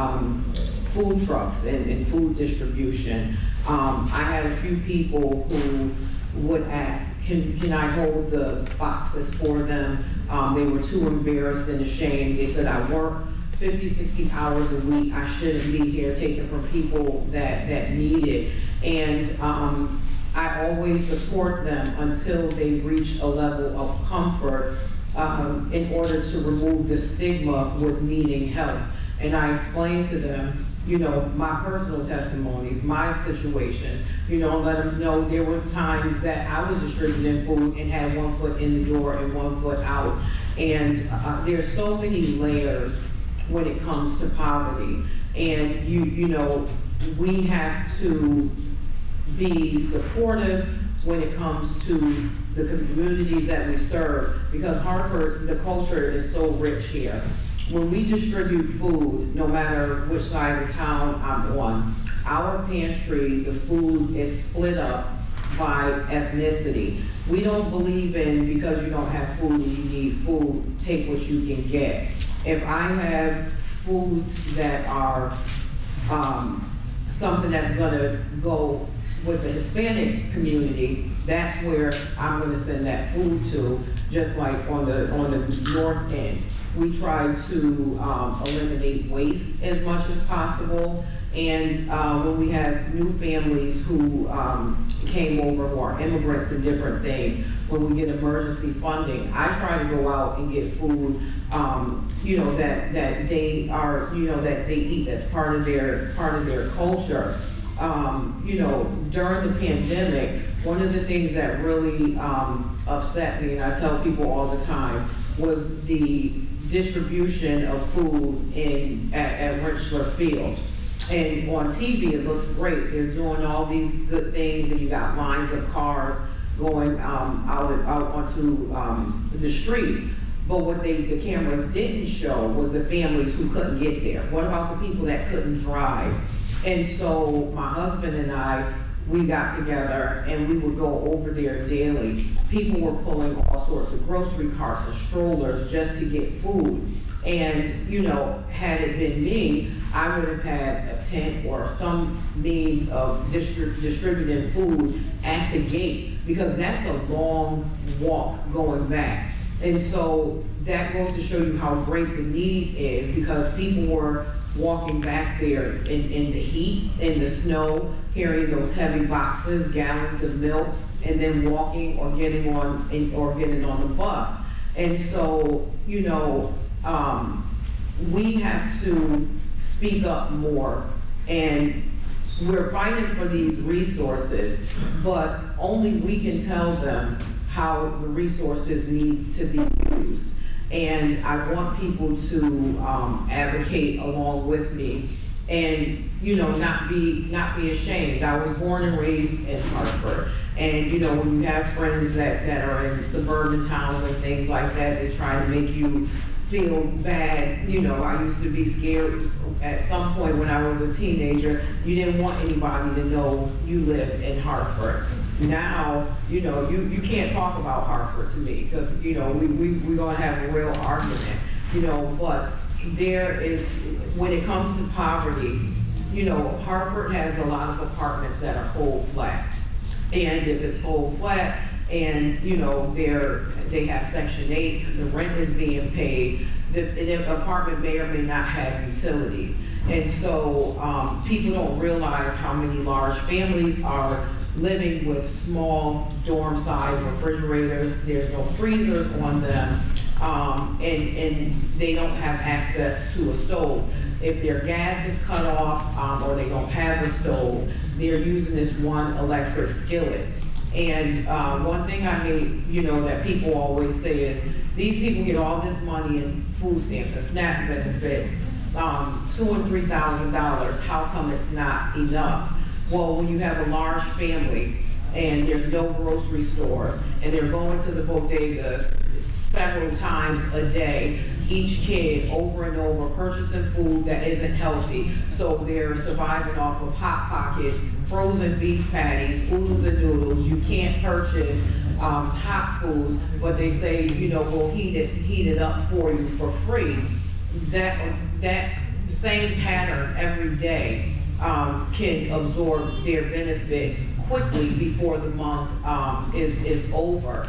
food trucks and food distribution, I had a few people who would ask, can I hold the boxes for them? They were too embarrassed and ashamed. They said, I work 50, 60 hours a week. I shouldn't be here taking from people that need it. And I always support them until they reach a level of comfort in order to remove the stigma with needing help. And I explain to them, my personal testimonies, my situations, let them know there were times that I was distributing food and had one foot in the door and one foot out. And there's so many layers when it comes to poverty. And we have to be supportive when it comes to the communities that we serve, because Hartford, the culture is so rich here. When we distribute food, no matter which side of the town I'm on, our pantry, the food is split up by ethnicity. We don't believe in, because you don't have food and you need food, take what you can get. If I have foods that are something that's gonna go with the Hispanic community, that's where I'm gonna send that food to, just like on the north end. We try to eliminate waste as much as possible. And when we have new families who came over, who are immigrants and different things, when we get emergency funding, I try to go out and get food, you know, that they are, you know, that they eat as part of their culture. You know, during the pandemic, one of the things that really upset me, and I tell people all the time, was the distribution of food at Richler Field. And on TV, it looks great. They're doing all these good things, and you got lines of cars going out onto the street. But what the cameras didn't show was the families who couldn't get there. What about the people that couldn't drive? And so my husband and I, we got together and we would go over there daily. People were pulling all sorts of grocery carts and strollers just to get food. And, you know, had it been me, I would have had a tent or some means of distributing food at the gate, because that's a long walk going back. And so that goes to show you how great the need is, because people were walking back there in the heat, in the snow, carrying those heavy boxes, gallons of milk, and then walking or getting on the bus. And so, you know, we have to speak up more, and we're fighting for these resources, but only we can tell them how the resources need to be used. And I want people to advocate along with me, and, you know, not be ashamed. I was born and raised in Hartford, and, you know, when you have friends that are in suburban towns and things like that, they try to make you feel bad. You know, I used to be scared at some point when I was a teenager. You didn't want anybody to know you lived in Hartford. Now, you know, you can't talk about Hartford to me, because, you know, we're gonna have a real argument, you know. But there is, when it comes to poverty, you know, Hartford has a lot of apartments that are whole flat. And if it's whole flat, and, you know, they have Section 8, the rent is being paid, the apartment may or may not have utilities. And so people don't realize how many large families are living with small dorm-size refrigerators. There's no freezers on them, and they don't have access to a stove. If their gas is cut off, or they don't have a stove, they're using this one electric skillet. And one thing I hate, you know, that people always say is, these people get all this money in food stamps and SNAP benefits, $2,000 and $3,000, how come it's not enough? Well, when you have a large family and there's no grocery stores, and they're going to the bodegas several times a day, each kid over and over purchasing food that isn't healthy. So they're surviving off of Hot Pockets, frozen beef patties, oodles and noodles. You can't purchase hot foods, but they say, you know, we'll heat it up for you for free. That same pattern every day can absorb their benefits quickly before the month is over.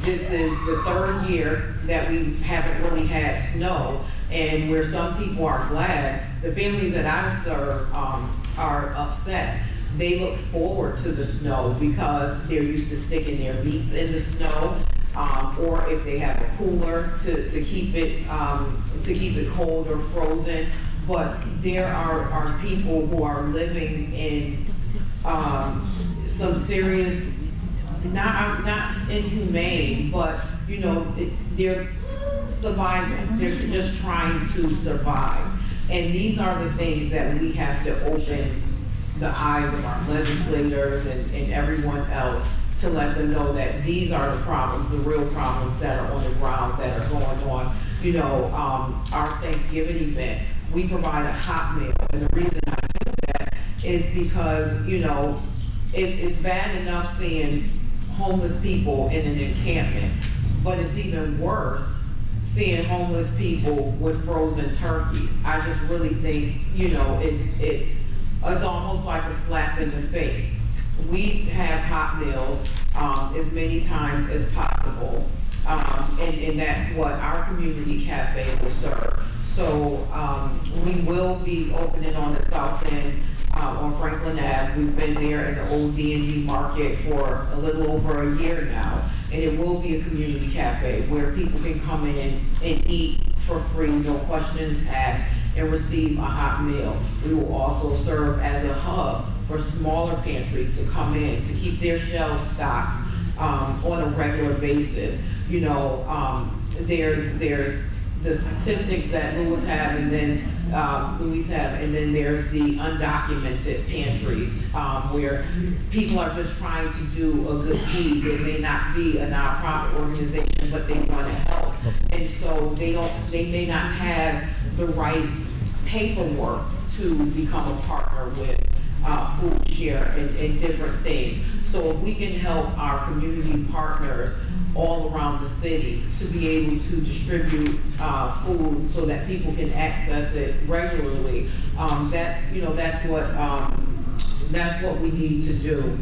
This is the third year that we haven't really had snow, and where some people are glad, the families that I serve are upset. They look forward to the snow because they're used to sticking their meats in the snow, or if they have a cooler to keep it cold or frozen. But there are people who are living in some serious, not inhumane, but, you know, they're surviving. They're just trying to survive. And these are the things that we have to open the eyes of our legislators and everyone else, to let them know that these are the problems, the real problems that are on the ground, that are going on. You know, our Thanksgiving event, we provide a hot meal, and the reason I do that is because, you know, it's bad enough seeing homeless people in an encampment, but it's even worse seeing homeless people with frozen turkeys. I just really think, you know, it's almost like a slap in the face. We have hot meals as many times as possible, and that's what our community cafe will serve. So we will be opening on the south end on Franklin Ave. We've been there in the old D&D market for a little over a year now, and it will be a community cafe where people can come in and eat for free, no questions asked, and receive a hot meal. We will also serve as a hub for smaller pantries to come in to keep their shelves stocked on a regular basis. You know, there's the statistics that Louis have, and then and then there's the undocumented pantries where people are just trying to do a good deed. They may not be a nonprofit organization, but they want to help, and so they may not have the right paperwork to become a partner with Food Share and different things. So if we can help our community partners all around the city to be able to distribute food so that people can access it regularly, that's what we need to do.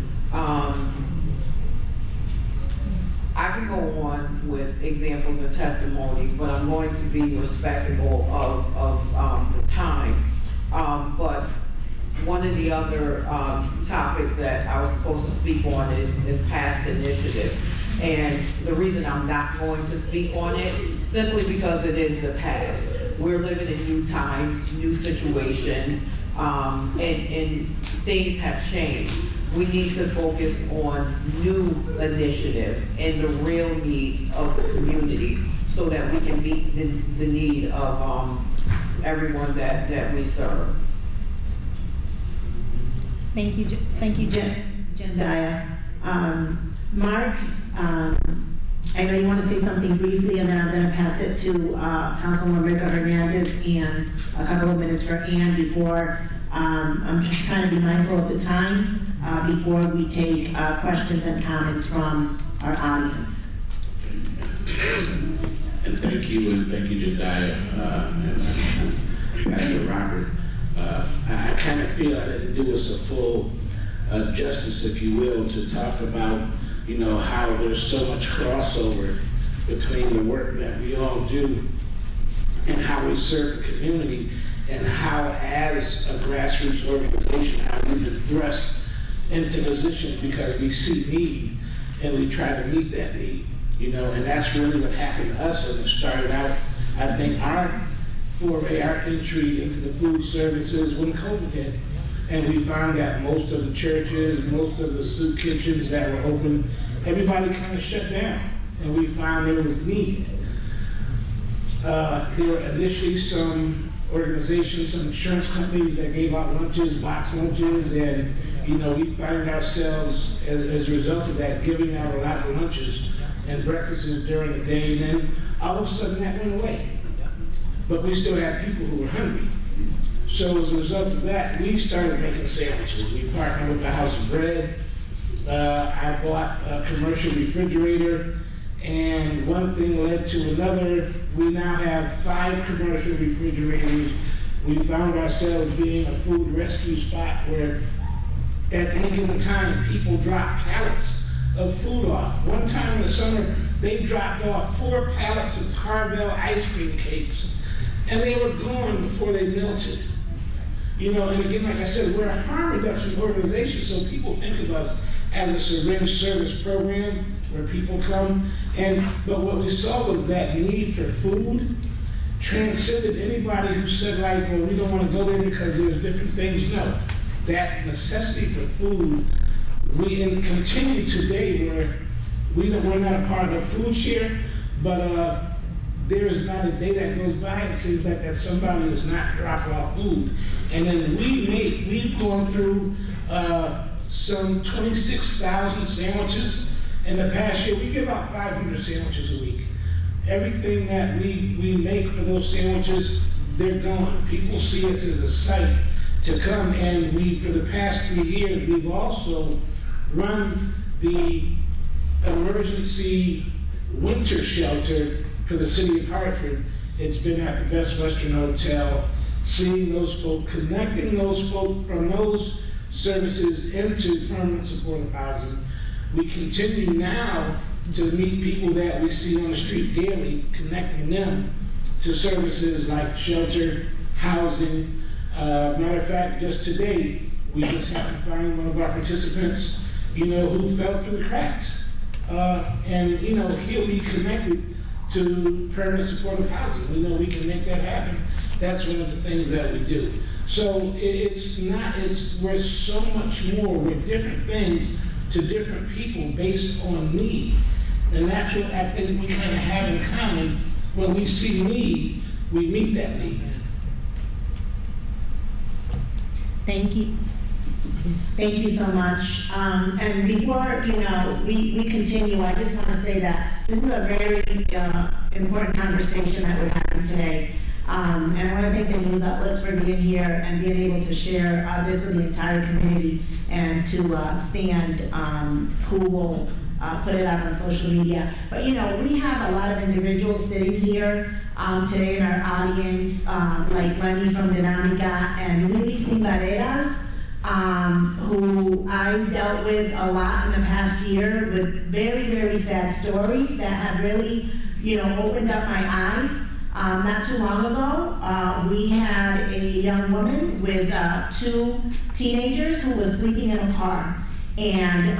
I can go on with examples and testimonies, but I'm going to be respectful of the time. But one of the other topics that I was supposed to speak on is past initiatives. And the reason I'm not going to speak on it, simply because it is the past. We're living in new times, new situations, and things have changed. We need to focus on new initiatives and the real needs of the community so that we can meet the need of everyone that we serve. Thank you, Jendaya. Mark, I know you want to say something briefly, and then I'm going to pass it to Councilwoman Rica Hernandez and a couple of minutes for Ann before, I'm just trying to be mindful of the time before we take questions and comments from our audience. And thank you, Jediah, and Pastor Robert. I kind of feel I didn't do us a full justice, if you will, to talk about, you know, how there's so much crossover between the work that we all do and how we serve the community, and how, as a grassroots organization, how we've been thrust into positions because we see need and we try to meet that need, you know, and that's really what happened to us. And it started out, I think, our foray, our entry into the food services when COVID hit. And we found that most of the churches, most of the soup kitchens that were open, everybody kind of shut down. And we found there was need. There were initially some organizations, some insurance companies that gave out lunches, box lunches, and you know, we found ourselves as a result of that giving out a lot of lunches and breakfasts during the day, and then all of a sudden that went away. But we still had people who were hungry. So as a result of that, we started making sandwiches. We partnered with the House of Bread. I bought a commercial refrigerator, and one thing led to another. We now have 5 commercial refrigerators. We found ourselves being a food rescue spot where at any given time, people drop pallets of food off. One time in the summer, they dropped off 4 pallets of Carvel ice cream cakes, and they were gone before they melted. You know, and again, like I said, we're a harm reduction organization, so people think of us as a syringe service program where people come, but what we saw was that need for food transcended anybody who said, like, well, we don't want to go there because there's different things. No, that necessity for food, we continue today where we're not a part of Food Share, but there is not a day that goes by, it seems like, that somebody does not drop off food. And then we've gone through some 26,000 sandwiches in the past year. We give out 500 sandwiches a week. Everything that we make for those sandwiches, they're gone. People see us as a site to come, and for the past 3 years, we've also run the emergency winter shelter for the city of Hartford. It's been at the Best Western Hotel, seeing those folk, connecting those folk from those services into permanent supportive housing. We continue now to meet people that we see on the street daily, connecting them to services like shelter, housing. Matter of fact, just today, we just happened to find one of our participants, who fell through the cracks. And, he'll be connected to permanent supportive housing. We know we can make that happen. That's one of the things that we do. So we're so much more. We're different things to different people based on need. And that's what I think we kind of have in common. When we see need, we meet that need. Thank you. Thank you so much. And before, we continue, I just want to say that this is a very important conversation that we're having today. And I want to thank the news outlets for being here and being able to share this with the entire community and to stand who will put it out on social media. But we have a lot of individuals sitting here today in our audience, like Lenny from Dinamica and Lily Simbareras, who I dealt with a lot in the past year with very, very sad stories that have really, opened up my eyes. Not too long ago, we had a young woman with 2 teenagers who was sleeping in a car. And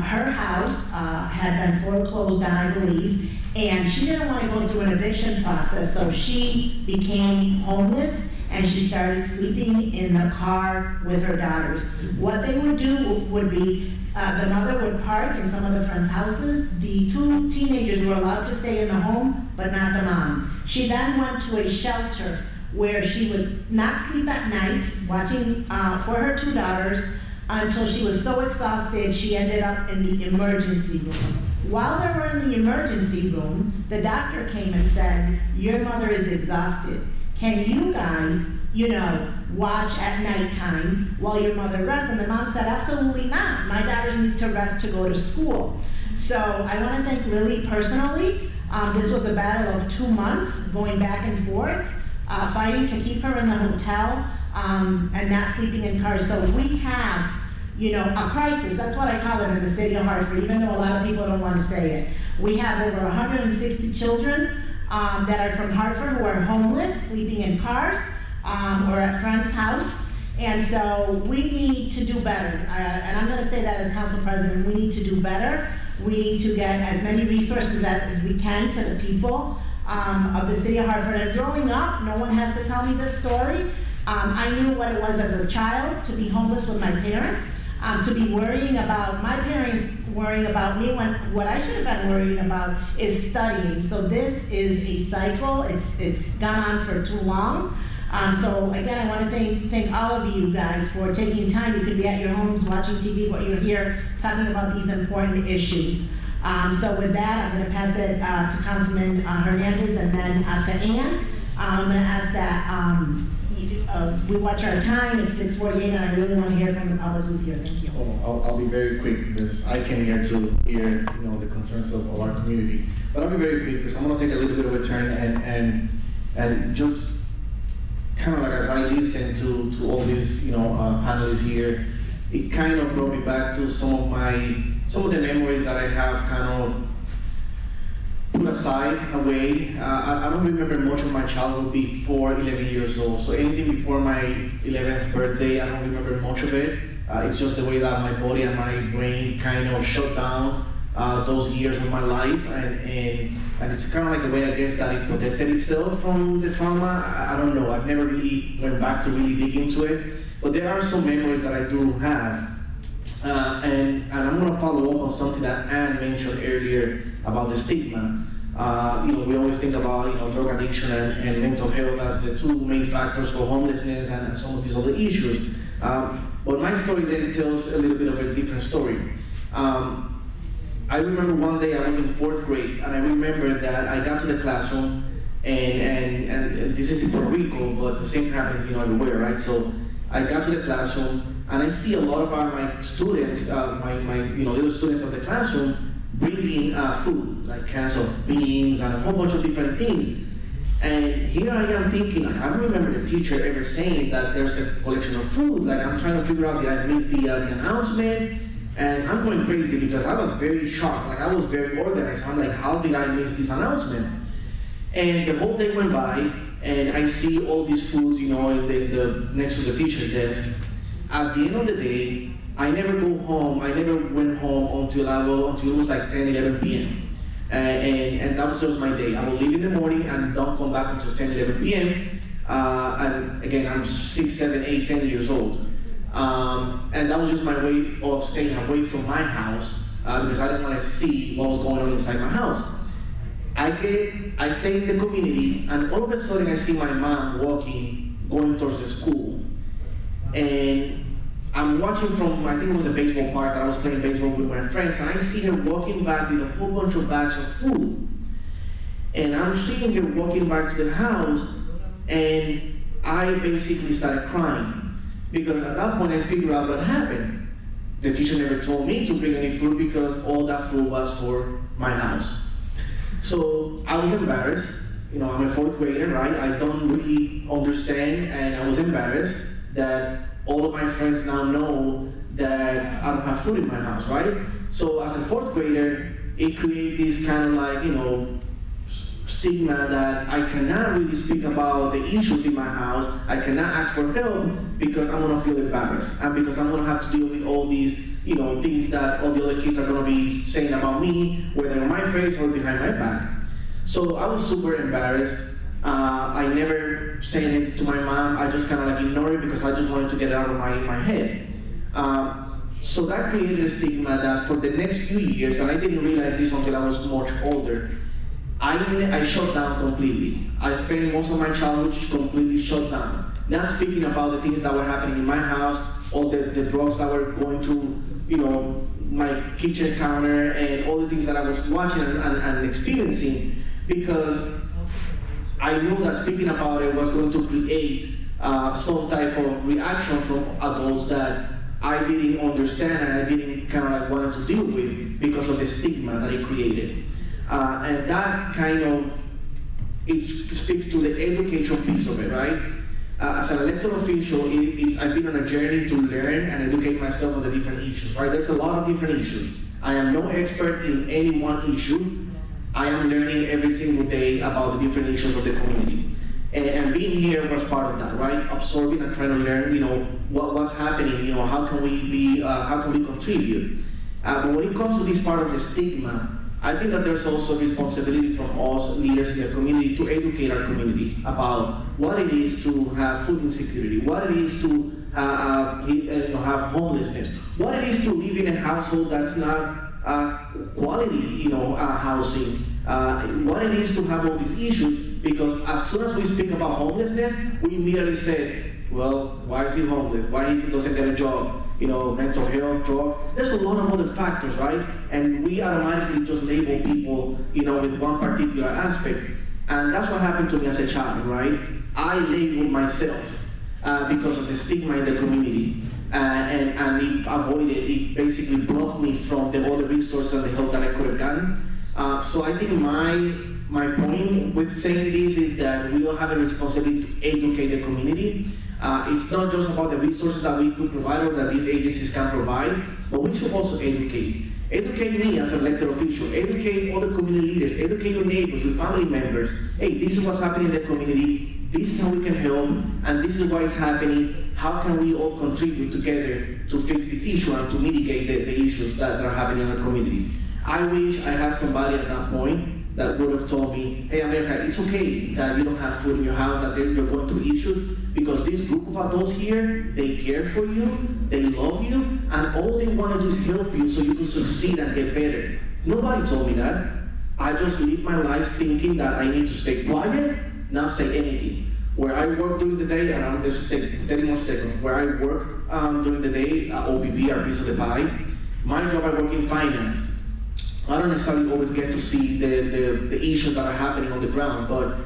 her house had been foreclosed on, I believe, and she didn't want to go through an eviction process, so she became homeless and she started sleeping in the car with her daughters. What they would do would be, the mother would park in some of the friends' houses. The 2 teenagers were allowed to stay in the home, but not the mom. She then went to a shelter where she would not sleep at night, watching for her 2 daughters, until she was so exhausted she ended up in the emergency room. While they were in the emergency room, the doctor came and said, "Your mother is exhausted. Can you guys, watch at nighttime while your mother rests?" And the mom said, "Absolutely not. My daughters need to rest to go to school." So I want to thank Lily personally. This was a battle of 2 months, going back and forth, fighting to keep her in the hotel and not sleeping in cars. So we have, a crisis. That's what I call it in the city of Hartford, even though a lot of people don't want to say it. We have over 160 children that are from Hartford who are homeless, sleeping in cars or at friends' house. And so we need to do better. And I'm going to say that as council president, we need to do better. We need to get as many resources as we can to the people of the city of Hartford. And growing up, no one has to tell me this story. I knew what it was as a child to be homeless with my parents, to be worrying about my parents worrying about me when what I should have been worrying about is studying. So this is a cycle. It's gone on for too long. So again, I want to thank all of you guys for taking time. You could be at your homes watching TV, but you're here talking about these important issues. So with that, I'm going to pass it to Councilman Hernandez and then to Ann. I'm going to ask that we watch our time. It's 6:48, and I really want to hear from the public who's here. Thank you. I'll be very quick because I came here to hear the concerns of our community. But I'll be very quick because I'm going to take a little bit of a turn and just kind of like as I listen to all these panelists here, it kind of brought me back to some of the memories that I have kind of put aside away. I don't remember much of my childhood before 11 years old. So anything before my 11th birthday, I don't remember much of it. It's just the way that my body and my brain kind of shut down those years of my life, and it's kind of like the way I guess that it protected itself from the trauma. I don't know. I've never really went back to really dig into it, but there are some memories that I do have. And I'm going to follow up on something that Anne mentioned earlier about the stigma. We always think about drug addiction and mental health as the 2 main factors for homelessness and some of these other issues. But my story then tells a little bit of a different story. I remember one day I was in 4th grade, and I remember that I got to the classroom, and this is in Puerto Rico, but the same happens everywhere, right? So I got to the classroom, and I see a lot of my students, little students of the classroom, bringing food, like cans of beans and a whole bunch of different things. And here I am thinking, like, I don't remember the teacher ever saying that there's a collection of food. Like, I'm trying to figure out, did I miss the announcement? And I'm going crazy because I was very shocked. Like, I was very organized. I'm like, how did I miss this announcement? And the whole day went by, and I see all these foods, in the next to the teacher's desk. At the end of the day, I never go home. I never went home until it was like 10, 11 p.m. And that was just my day. I will leave in the morning and don't come back until 10, 11 p.m. And again, I'm 6, 7, 8, 10 years old. And that was just my way of staying away from my house because I didn't want to see what was going on inside my house. I stay in the community, and all of a sudden I see my mom going towards the school. And I'm watching from, I think it was a baseball park that I was playing baseball with my friends, and I see her walking back with a whole bunch of bags of food. And I'm seeing her walking back to the house, and I basically started crying. Because at that point I figured out what happened. The teacher never told me to bring any food because all that food was for my house. So I was embarrassed. I'm a 4th grader, right? I don't really understand, and I was embarrassed that all of my friends now know that I don't have food in my house, right? So as a 4th grader, it created this kind of like, stigma that I cannot really speak about the issues in my house. I cannot ask for help because I'm gonna feel embarrassed, and because I'm gonna have to deal with all these, things that all the other kids are gonna be saying about me, whether on my face or behind my back. So I was super embarrassed. I never said anything to my mom. I just kind of like ignored it because I just wanted to get it out of my head. So that created a stigma that for the next few years, and I didn't realize this until I was much older, I shut down completely. I spent most of my childhood completely shut down. Not speaking about the things that were happening in my house, all the drugs that were going through, my kitchen counter, and all the things that I was watching and experiencing, because I knew that speaking about it was going to create some type of reaction from adults that I didn't understand and I didn't kind of like wanted to deal with because of the stigma that it created. And that kind of, it speaks to the education piece of it, right? As an elected official, I've been on a journey to learn and educate myself on the different issues, right? There's a lot of different issues. I am no expert in any one issue. I am learning every single day about the different issues of the community. And being here was part of that, right? Absorbing and trying to learn, what's happening, how can we contribute? But when it comes to this part of the stigma, I think that there's also responsibility from us leaders in the community to educate our community about what it is to have food insecurity, what it is to have homelessness, what it is to live in a household that's not quality, housing, what it is to have all these issues. Because as soon as we speak about homelessness, we immediately say, well, why is he homeless? Why he doesn't get a job? Mental health, drugs. There's a lot of other factors, right? And we automatically just label people, with one particular aspect. And that's what happened to me as a child, right? I labeled myself because of the stigma in the community. And it basically blocked me from the other resources and the help that I could have gotten. So I think my point with saying this is that we all have a responsibility to educate the community. It's not just about the resources that we could provide or that these agencies can provide, but we should also educate. Educate me as an elected official, educate other community leaders, educate your neighbors, your family members. Hey, this is what's happening in the community, this is how we can help, and this is why it's happening. How can we all contribute together to fix this issue and to mitigate the issues that are happening in our community? I wish I had somebody at that point that would have told me, hey America, it's okay that you don't have food in your house, that you're going through issues, because this group of adults here, they care for you, they love you, and all they want to do is help you so you can succeed and get better. Nobody told me that. I just live my life thinking that I need to stay quiet, not say anything. Where I work during the day, and I'm just take 30 more seconds, where I work during the day, OBB, our piece of the pie, my job, I work in finance. I don't necessarily always get to see the issues that are happening on the ground, but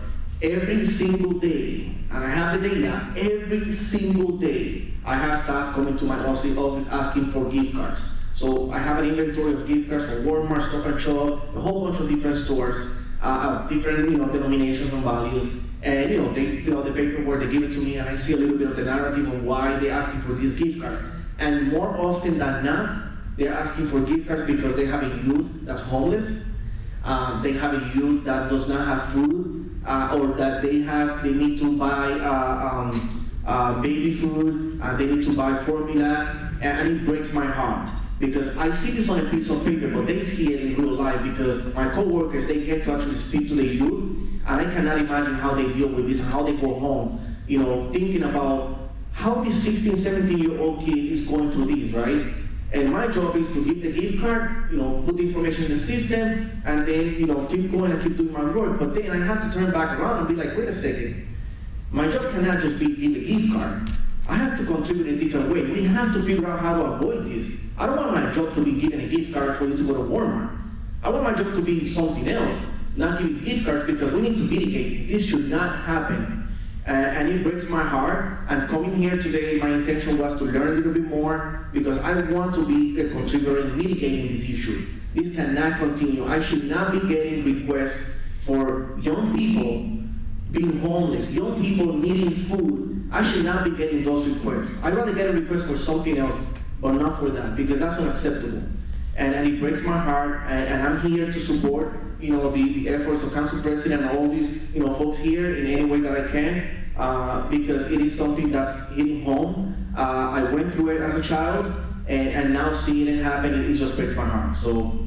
every single day, and I have the data, every single day, I have staff coming to my office asking for gift cards. So I have an inventory of gift cards for Walmart, Stop and Shop, a whole bunch of different stores, different denominations and values. And they fill out the paperwork, they give it to me, and I see a little bit of the narrative on why they're asking for this gift card. And more often than not, they're asking for gift cards because they have a youth that's homeless. They have a youth that does not have food, or that they need to buy baby food, they need to buy formula, and it breaks my heart. Because I see this on a piece of paper, but they see it in real life because my coworkers, they get to actually speak to the youth, and I cannot imagine how they deal with this and how they go home, thinking about how this 16, 17-year-old kid is going through this, right? And my job is to give the gift card, put the information in the system, and then, keep going and keep doing my work. But then I have to turn back around and be like, wait a second. My job cannot just be give a gift card. I have to contribute in a different way. We have to figure out how to avoid this. I don't want my job to be giving a gift card for you to go to Walmart. I want my job to be something else, not giving gift cards, because we need to mitigate this. This should not happen. And it breaks my heart. And coming here today, my intention was to learn a little bit more, because I want to be a contributor in mitigating this issue. This cannot continue. I should not be getting requests for young people being homeless, young people needing food. I should not be getting those requests. I'd rather get a request for something else, but not for that, because that's unacceptable. And it breaks my heart, and I'm here to support the efforts of Council President and all these folks here in any way that I can, because it is something that's hitting home. I went through it as a child, and now seeing it happen, it just breaks my heart. So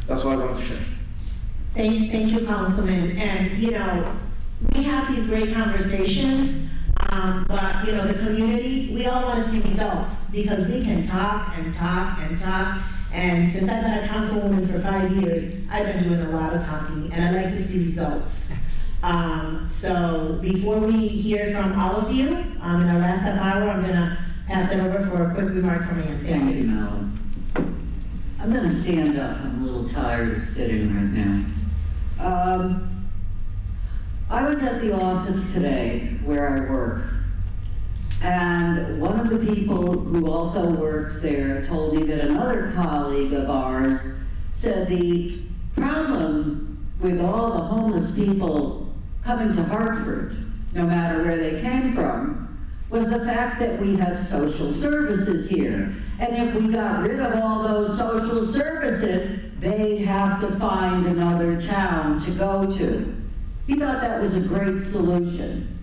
that's what I wanted to share. Thank you, Councilman. And we have these great conversations, but the community, we all want to see results, because we can talk and talk and talk. And since I've been a councilwoman for 5 years, I've been doing a lot of talking, and I like to see results. So before we hear from all of you, in our last half hour, I'm going to pass it over for a quick remark from Ann. Thank you, Mel. I'm going to stand up. I'm a little tired of sitting right now. I was at the office today where I work, and one of the people who also works there told me that another colleague of ours said the problem with all the homeless people coming to Hartford, no matter where they came from, was the fact that we have social services here. And if we got rid of all those social services, they'd have to find another town to go to. He thought that was a great solution.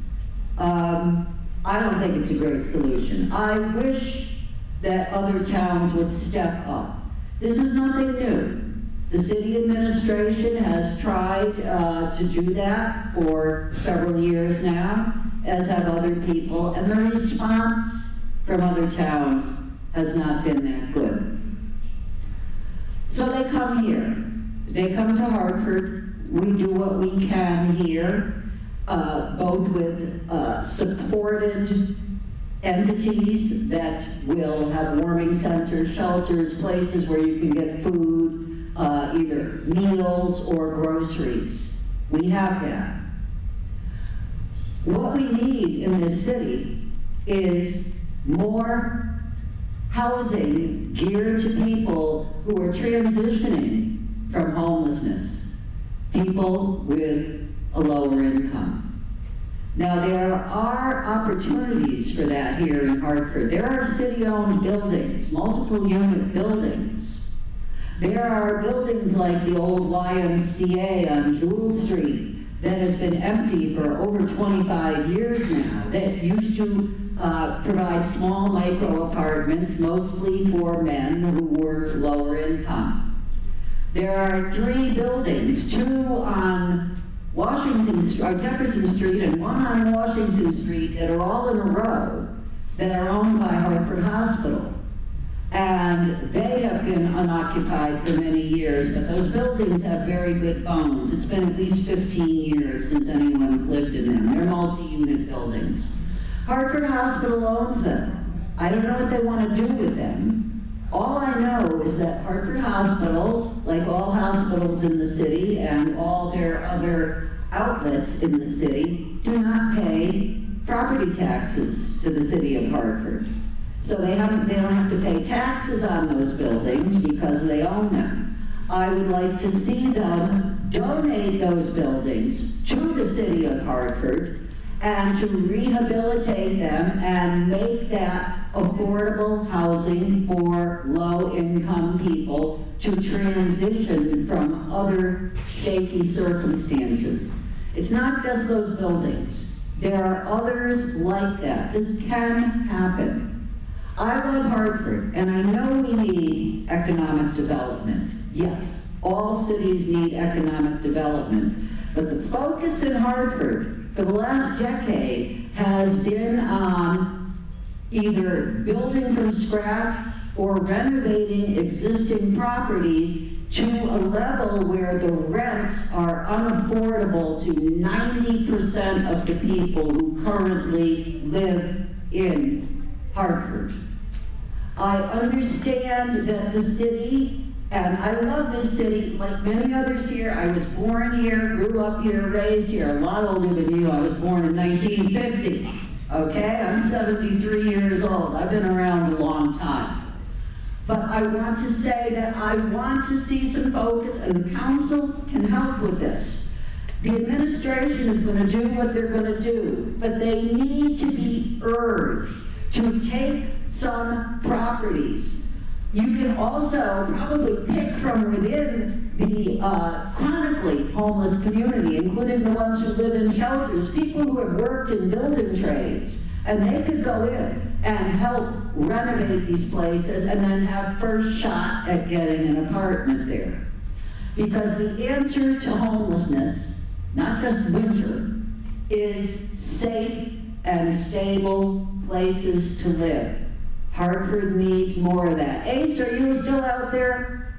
I don't think it's a great solution. I wish that other towns would step up. This is nothing new. The city administration has tried to do that for several years now, as have other people, and the response from other towns has not been that good. So they come here. They come to Hartford. We do what we can here, both with supported entities that will have warming centers, shelters, places where you can get food, either meals or groceries. We have that. What we need in this city is more housing geared to people who are transitioning from homelessness, people with a lower income. Now, there are opportunities for that here in Hartford. There are city-owned buildings, multiple unit buildings. There are buildings like the old YMCA on Jewel Street that has been empty for over 25 years now, that used to provide small micro apartments, mostly for men who were lower income. There are 3 buildings, 2 on Jefferson Street and 1 on Washington Street, that are all in a row, that are owned by Hartford Hospital. And they have been unoccupied for many years, but those buildings have very good bones. It's been at least 15 years since anyone's lived in them. They're multi-unit buildings. Hartford Hospital owns them. I don't know what they want to do with them. All I know is that Hartford Hospital, like all hospitals in the city and all their other outlets in the city do not pay property taxes to the city of Hartford. So they don't have to pay taxes on those buildings because they own them. I would like to see them donate those buildings to the city of Hartford and to rehabilitate them and make that affordable housing for low-income people to transition from other shaky circumstances. It's not just those buildings. There are others like that. This can happen. I love Hartford, and I know we need economic development. Yes, all cities need economic development. But the focus in Hartford for the last decade has been on either building from scratch or renovating existing properties to a level where the rents are unaffordable to 90% of the people who currently live in Hartford. I understand that the city, and I love this city, like many others here. I was born here, grew up here, raised here, a lot older than you. I was born in 1950, okay? I'm 73 years old. I've been around a long time. But I want to say that I want to see some focus, and the council can help with this. The administration is going to do what they're going to do, but they need to be urged to take some properties. You can also probably pick from within the chronically homeless community, including the ones who live in shelters, people who have worked in building trades, and they could go in and help renovate these places and then have first shot at getting an apartment there. Because the answer to homelessness, not just winter, is safe and stable places to live. Hartford needs more of that. Ace, are you still out there?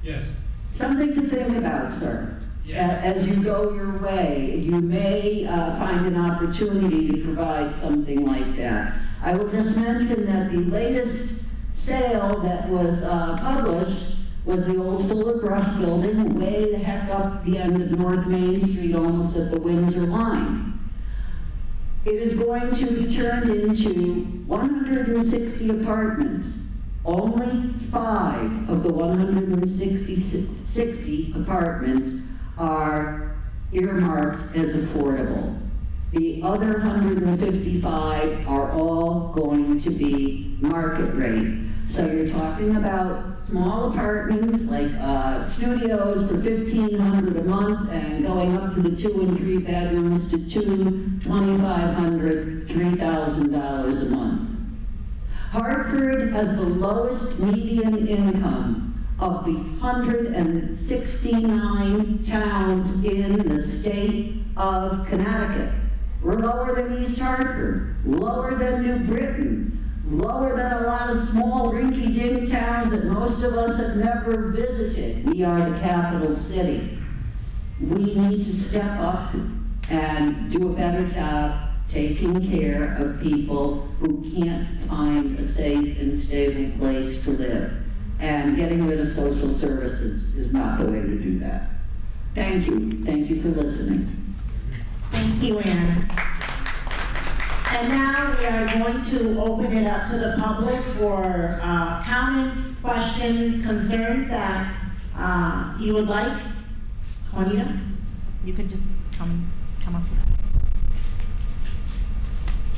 Yes. Something to think about, sir. Yes. As you go your way, you may find an opportunity to provide something like that. I will just mention that the latest sale that was published was the old Fuller Brush building, way the heck up the end of North Main Street, almost at the Windsor line. It is going to be turned into 160 apartments. Only 5 of the 160 apartments are earmarked as affordable. The other 155 are all going to be market rate. So you're talking about small apartments like studios for $1,500 a month and going up to the 2 and 3 bedrooms to $2,500, $3,000 a month. Hartford has the lowest median income of the 169 towns in the state of Connecticut. We're lower than East Hartford, lower than New Britain, lower than a lot of small rinky-dink towns that most of us have never visited. We are the capital city. We need to step up and do a better job taking care of people who can't find a safe and stable place to live. And getting rid of social services is not the way to do that. Thank you. Thank you for listening. Thank you, Ann. And now we are going to open it up to the public for comments, questions, concerns that you would like. Juanita, you can just come up here.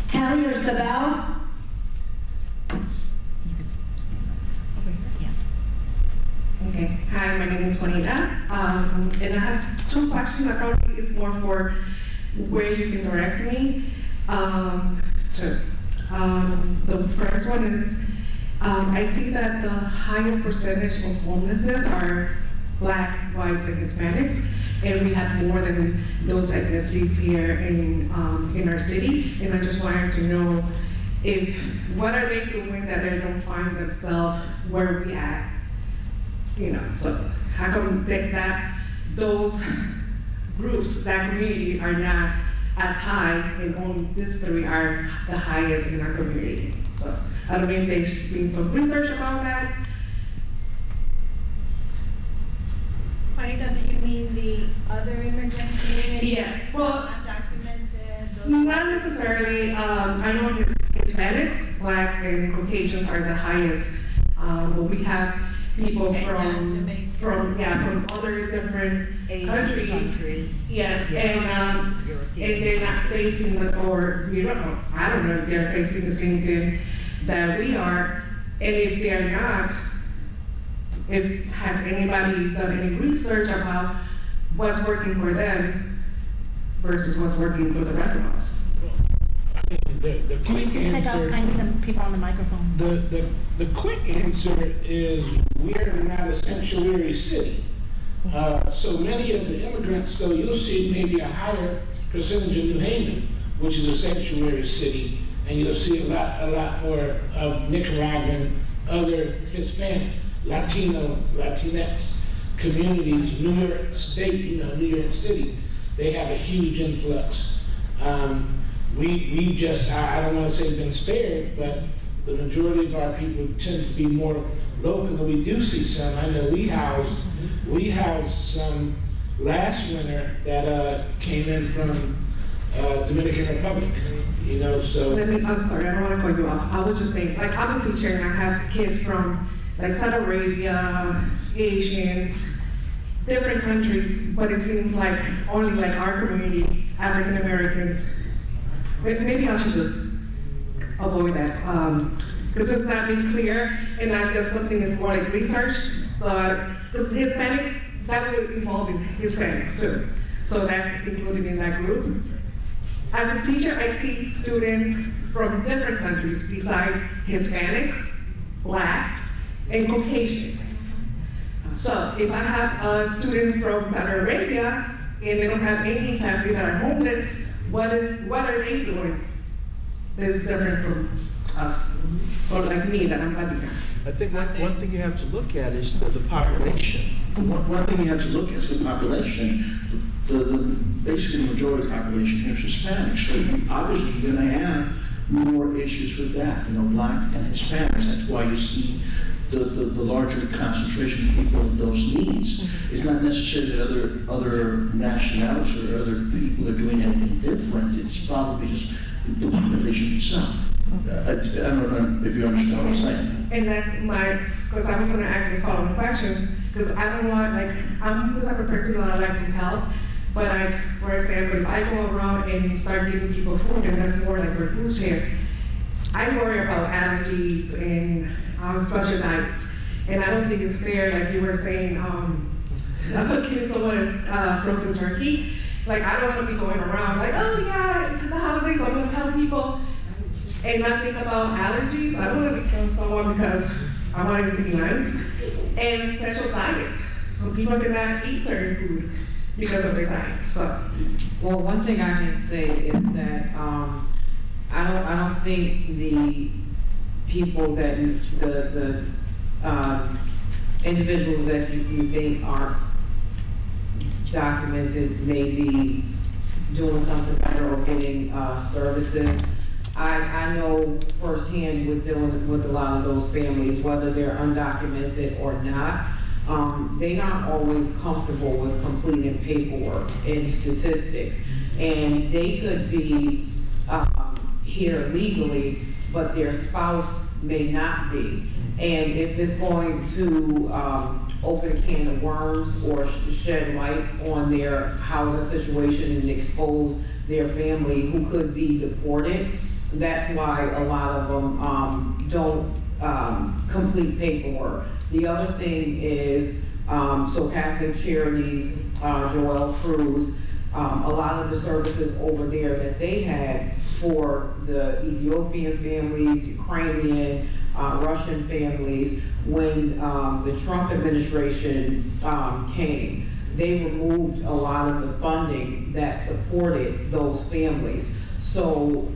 Kelly or Sabelle? You can stand over here. Yeah. Okay. Hi, my name is Juanita. And I have 2 questions. I probably is more for where you can direct me. The first one is, I see that the highest percentage of homelessness are Black, whites, and Hispanics, and we have more than those ethnicities here in our city. And I just wanted to know what are they doing that they don't find themselves where we at? You know, so how come those groups, that community, are not as high, and only these 3 are the highest in our community? So I don't know if there's been some research about that. Juanita, do you mean the other immigrant community? Yes, well, Undocumented? those not necessarily. I know Hispanics, Blacks, and Caucasians are the highest. But we have people from other different countries. Yes, and they're not facing I don't know if they're facing the same thing that we are. And if they're not, has anybody done any research about what's working for them versus what's working for the rest of us? The quick answer. I need the people on the microphone. The quick answer is we're not a sanctuary city. So many of the immigrants, so you'll see maybe a higher percentage of New Haven, which is a sanctuary city, and you'll see a lot more of Nicaraguan, other Hispanic, Latino, Latinx communities. New York State, New York City, they have a huge influx. We just, I don't want to say been spared, but the majority of our people tend to be more local, and we do see some. I know we housed some last winter that came in from Dominican Republic, so. I'm sorry, I don't want to call you off. I was just saying, like, I'm a teacher and I have kids from like Saudi Arabia, Asians, different countries, but it seems like only like our community, African Americans. Maybe I should just avoid that, because it's not been clear, and not just something that's more like research. So, because Hispanics, that would involve Hispanics too. So that's included in that group. As a teacher, I see students from different countries besides Hispanics, Blacks, and Caucasian. So if I have a student from Saudi Arabia and they don't have any family that are homeless, what are they doing that's different from us, or like me that I'm Latina? I think one thing you have to look at is the population. One thing you have to look at is the population. Basically, the majority of the population is Hispanic. So obviously, you're going to have more issues with that. Black and Hispanics. That's why you see the larger concentration of people with those needs. It's not necessarily other nationalities or other people are doing anything different. It's probably just the population itself. I don't know if you understand what I'm saying. And that's because I was going to ask the following questions, because I don't want, I'm the type of person that I like to help, but for example, if I go around and start giving people food, and that's more like our food share, I worry about allergies and special diets. And I don't think it's fair, like you were saying, giving someone frozen turkey. Like, I don't want to be going around like, oh yeah, it's the holidays, I'm going to help people, and not think about allergies. I don't want to become someone because I want it to be nice. And special diets. So people cannot eat certain food because of their diets. So. Well, one thing I can say is that I don't think the people that the individuals that you think aren't documented may be doing something better or getting services. I know firsthand with dealing with a lot of those families, whether they're undocumented or not, they aren't always comfortable with completing paperwork and statistics. And they could be here legally, but their spouse may not be. And if it's going to open a can of worms or shed light on their housing situation and expose their family who could be deported, that's why a lot of them don't complete paperwork. The other thing is, so Catholic Charities, Joel Cruz, a lot of the services over there that they had for the Ethiopian families, Ukrainian, Russian families, when the Trump administration came, they removed a lot of the funding that supported those families. So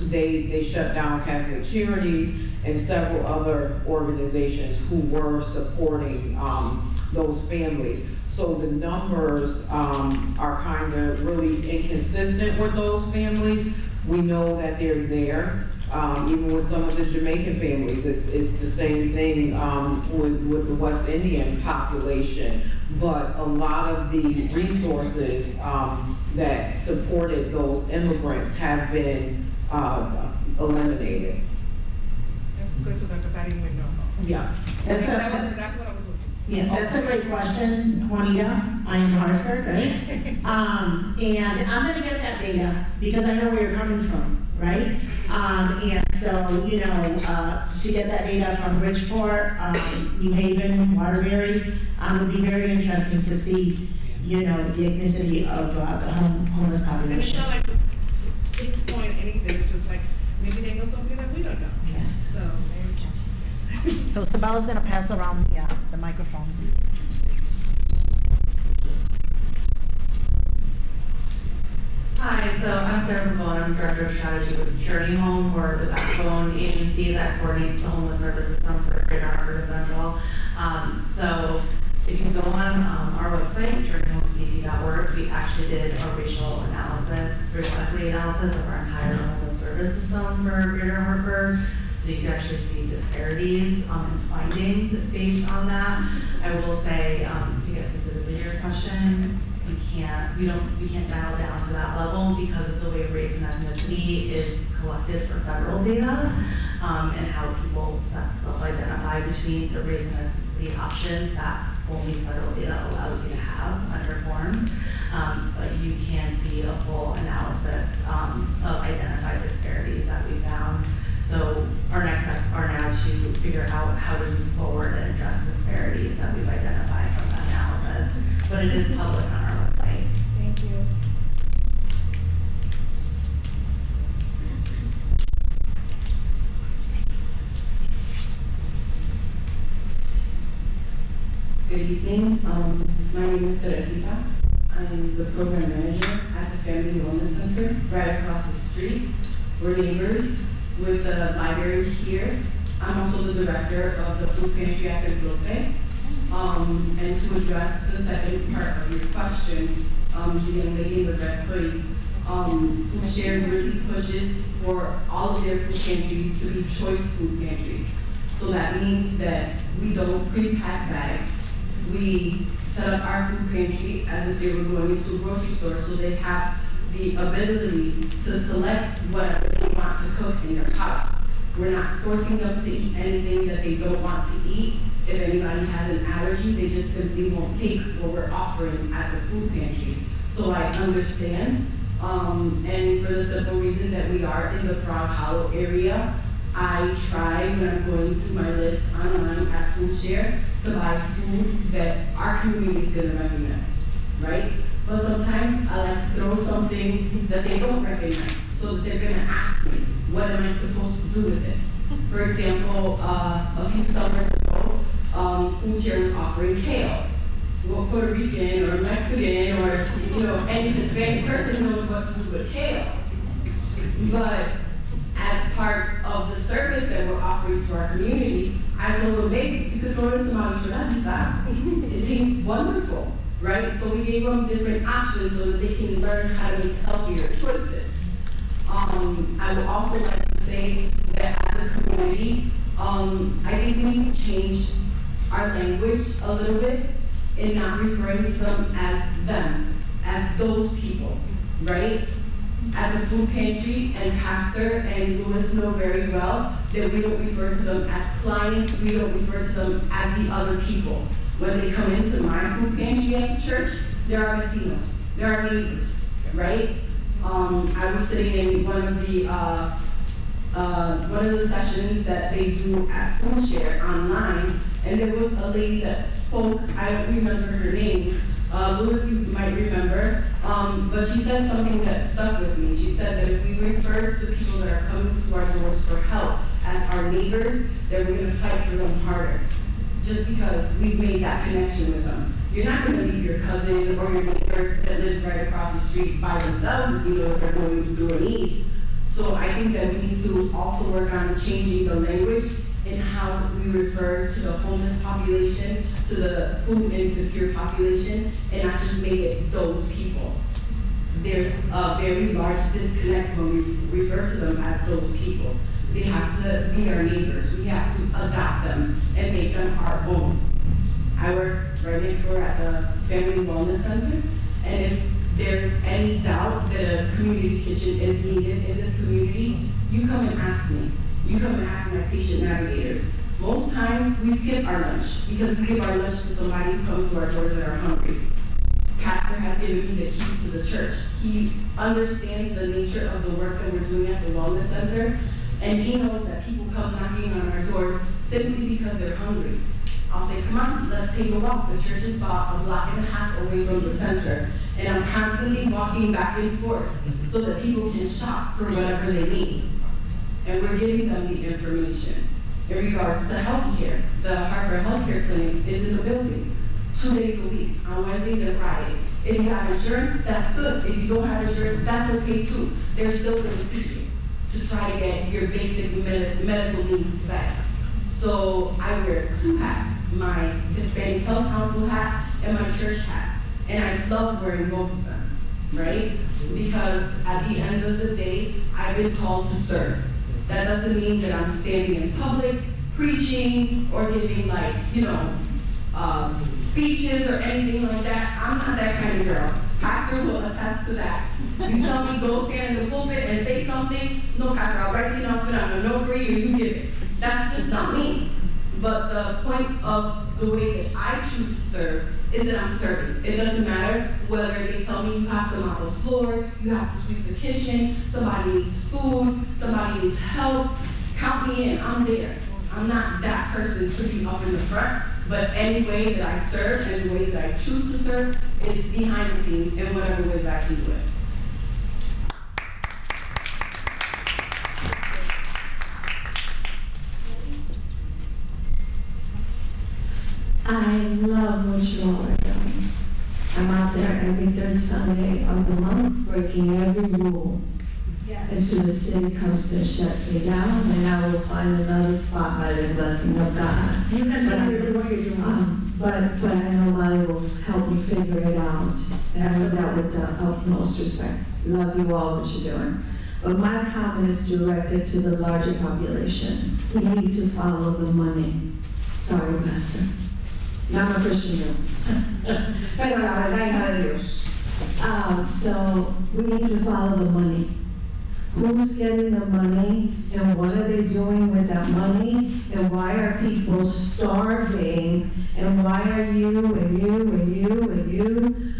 they shut down Catholic Charities and several other organizations who were supporting those families. So the numbers are kind of really inconsistent with those families. We know that they're there. Even with some of the Jamaican families, it's the same thing with the West Indian population. But a lot of the resources that supported those immigrants have been eliminated. That's good to know, because I didn't even know. Yeah. That's what I was looking. Yeah, that's a great question, Juanita. I am Hartford, right? And I'm gonna get that data because I know where you're coming from, right? And so, you know, to get that data from Bridgeport, New Haven, Waterbury, would be very interesting to see, you know, the ethnicity of the homeless And it's population. not like to pinpoint anything, it's just like, maybe they know something that we don't know. Yes. So, there we go. So Sabella's gonna pass around the microphone. Hi, so I'm Sarah Pavone. I'm Director of Strategy with Journey Home. We're the backbone agency that coordinates the homeless service system for Greater Hartford Central. So if you go on our website, journeyhomect.org, we actually did a racial equity analysis of our entire homeless service system for Greater Hartford. So you can actually see disparities and findings based on that. I will say, to get specifically to your question, we can't dial down to that level because of the way race and ethnicity is collected for federal data, and how people self-identify between the race and ethnicity options that only federal data allows you to have under forms. But you can see a full analysis of identified disparities that we found. So our next steps are now to figure out how to move forward and address disparities that we've identified from that analysis. But it is public on our website. Thank you. Good evening. My name is Teresita. I'm the program manager at the Family Wellness Center right across the street. We're neighbors with the library here. I'm also the director of the Food Pantry at the Flote. And to address the second part of your question, the young lady in the red hoodie, Food Share really pushes for all of their food pantries to be choice food pantries. So that means that we don't pre-pack bags. We set up our food pantry as if they were going into a grocery store, so they have the ability to select whatever they want to cook in their house. We're not forcing them to eat anything that they don't want to eat. If anybody has an allergy, they just simply won't take what we're offering at the food pantry. So I understand, and for the simple reason that we are in the Frog Hollow area, I try when I'm going through my list online at Food Share to buy food that our community is going to recognize, right? But sometimes I like to throw something that they don't recognize, so that they're going to ask me, what am I supposed to do with this? For example, a few summers ago, Food Share was offering kale. Well, Puerto Rican or Mexican or, any Hispanic person knows what to do with kale. But as part of the service that we're offering to our community, I told them, maybe you could throw in some habichuelas. It tastes wonderful, right? So we gave them different options so that they can learn how to make healthier choices. I would also like to say that as a community, I think we need to change our language a little bit and not referring to them, as those people, right? At the food pantry, and Pastor and Louis know very well that we don't refer to them as clients, we don't refer to them as the other people. When they come into my food pantry at the church, there are vecinos, there are neighbors, right? I was sitting in one of the sessions that they do at Food Share online, and there was a lady that spoke, I don't remember her name, Louis, you might remember, but she said something that stuck with me. She said that if we refer to the people that are coming to our doors for help as our neighbors, then we're going to fight for them harder, just because we've made that connection with them. You're not going to leave your cousin or your neighbor that lives right across the street by themselves if you know that they're going through a need. So I think that we need to also work on changing the language in how we refer to the homeless population, to the food insecure population, and not just make it those people. There's a very large disconnect when we refer to them as those people. They have to be our neighbors. We have to adopt them and make them our own. I work right next door at the Family Wellness Center, and if there's any doubt that a community kitchen is needed in this community, you come and ask me. You come and ask my patient navigators. Most times, we skip our lunch because we give our lunch to somebody who comes to our doors that are hungry. Pastor has given me the keys to the church. He understands the nature of the work that we're doing at the Wellness Center, and he knows that people come knocking on our doors simply because they're hungry. I'll say, come on, let's take a walk. The church is about a block and a half away from the center, and I'm constantly walking back and forth so that people can shop for whatever they need. And we're giving them the information. In regards to healthcare, the Hartford Healthcare Clinics is in the building 2 days a week, on Wednesdays and Fridays. If you have insurance, that's good. If you don't have insurance, that's okay too. They're still going to see you to try to get your basic medical needs back. So I wear 2 hats, my Hispanic Health Council hat and my church hat. And I love wearing both of them, right? Because at the end of the day, I've been called to serve. That doesn't mean that I'm standing in public, preaching, or giving like, speeches or anything like that. I'm not that kind of girl. Pastor will attest to that. You tell me go stand in the pulpit and say something, no, Pastor, I'll write the announcement, I'm gonna know for you, you give it. That's just not me. But the point of the way that I choose to serve is that I'm serving. It doesn't matter whether they tell me you have to mop the floor, you have to sweep the kitchen, somebody needs food, somebody needs help. Count me in, I'm there. I'm not that person to be up in the front, but any way that I serve and the way that I choose to serve is behind the scenes in whatever way that I can do it. I love what you all are doing. I'm out there every third Sunday of the month, breaking every rule. Yes. Until the city comes and shuts me down, and I will find another spot by the blessing of God. You can tell me what you're doing. But I know Molly will help me figure it out, and I do that with the utmost respect. Love you all, what you're doing. But my comment is directed to the larger population. We need to follow the money. Sorry, Pastor. Not a Christian girl. Pero la verdad, hija de Dios. So we need to follow the money. Who's getting the money, and what are they doing with that money, and why are people starving, and why are you and you and you and you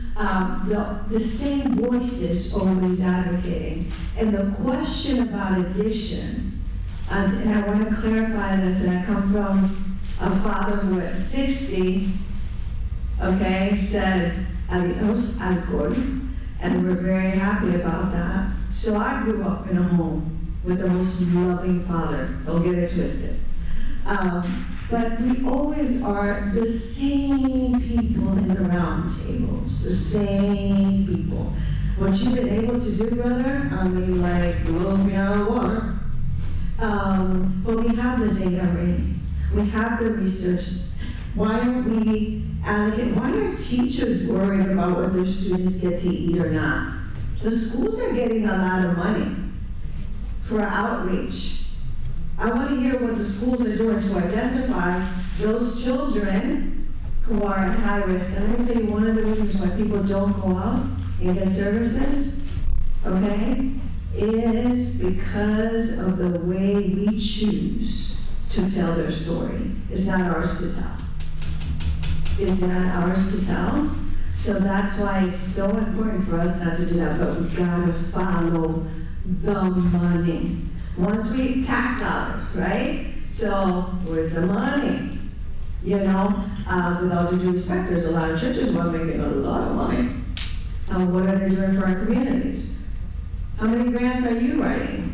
the same voices always advocating. And the question about addiction, and I want to clarify this, and I come from a father who at 60, said, adios alcohol, and we're very happy about that. So I grew up in a home with the most loving father, don't get it twisted. But we always are the same people in the round tables, the same people. What you've been able to do, brother, I mean, like, blows me out of the water. But we have the data already. We have the research. Why aren't we allocating? Why are teachers worried about what their students get to eat or not? The schools are getting a lot of money for outreach. I want to hear what the schools are doing to identify those children who are at high risk. And let me tell you one of the reasons why people don't go out and get services, is because of the way we choose to tell their story. It's not ours to tell. It's not ours to tell. So that's why it's so important for us not to do that, but we've got to follow the money. Once we tax dollars, right? So where's the money? With all due respect, there's a lot of churches who are making a lot of money. What are they doing for our communities? How many grants are you writing?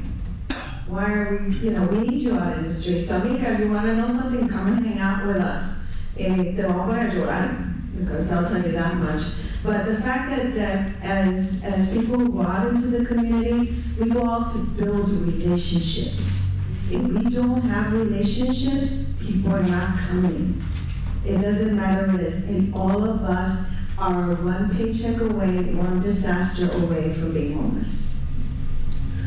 Why are we need you out in the street. So amiga, you want to know something? Come and hang out with us. Te voy a poner a llorar, because I'll tell you that much. But the fact that as people who go out into the community, we go out to build relationships. If we don't have relationships, people are not coming. It doesn't matter what it is. And all of us are one paycheck away, one disaster away from being homeless.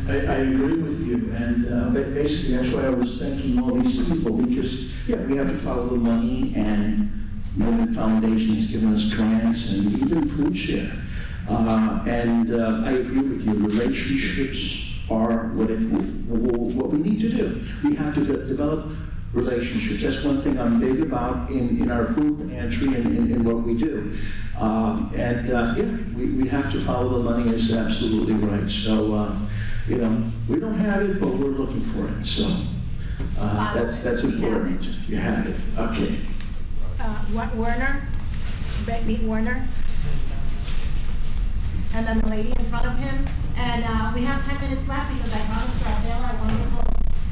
I agree with you, and basically that's why I was thanking all these people, because, yeah, we have to follow the money, and Milliman Foundation has given us grants and even food share. I agree with you, relationships are what we need to do. We have to develop relationships. That's one thing I'm big about in our food pantry and in what we do. Yeah, we have to follow the money, is absolutely right. So, you know, we don't have it, but we're looking for it. So that's important. You have it. Okay. Werner, meet Werner. And then the lady in front of him. And we have 10 minutes left because I promised to our sailor a wonderful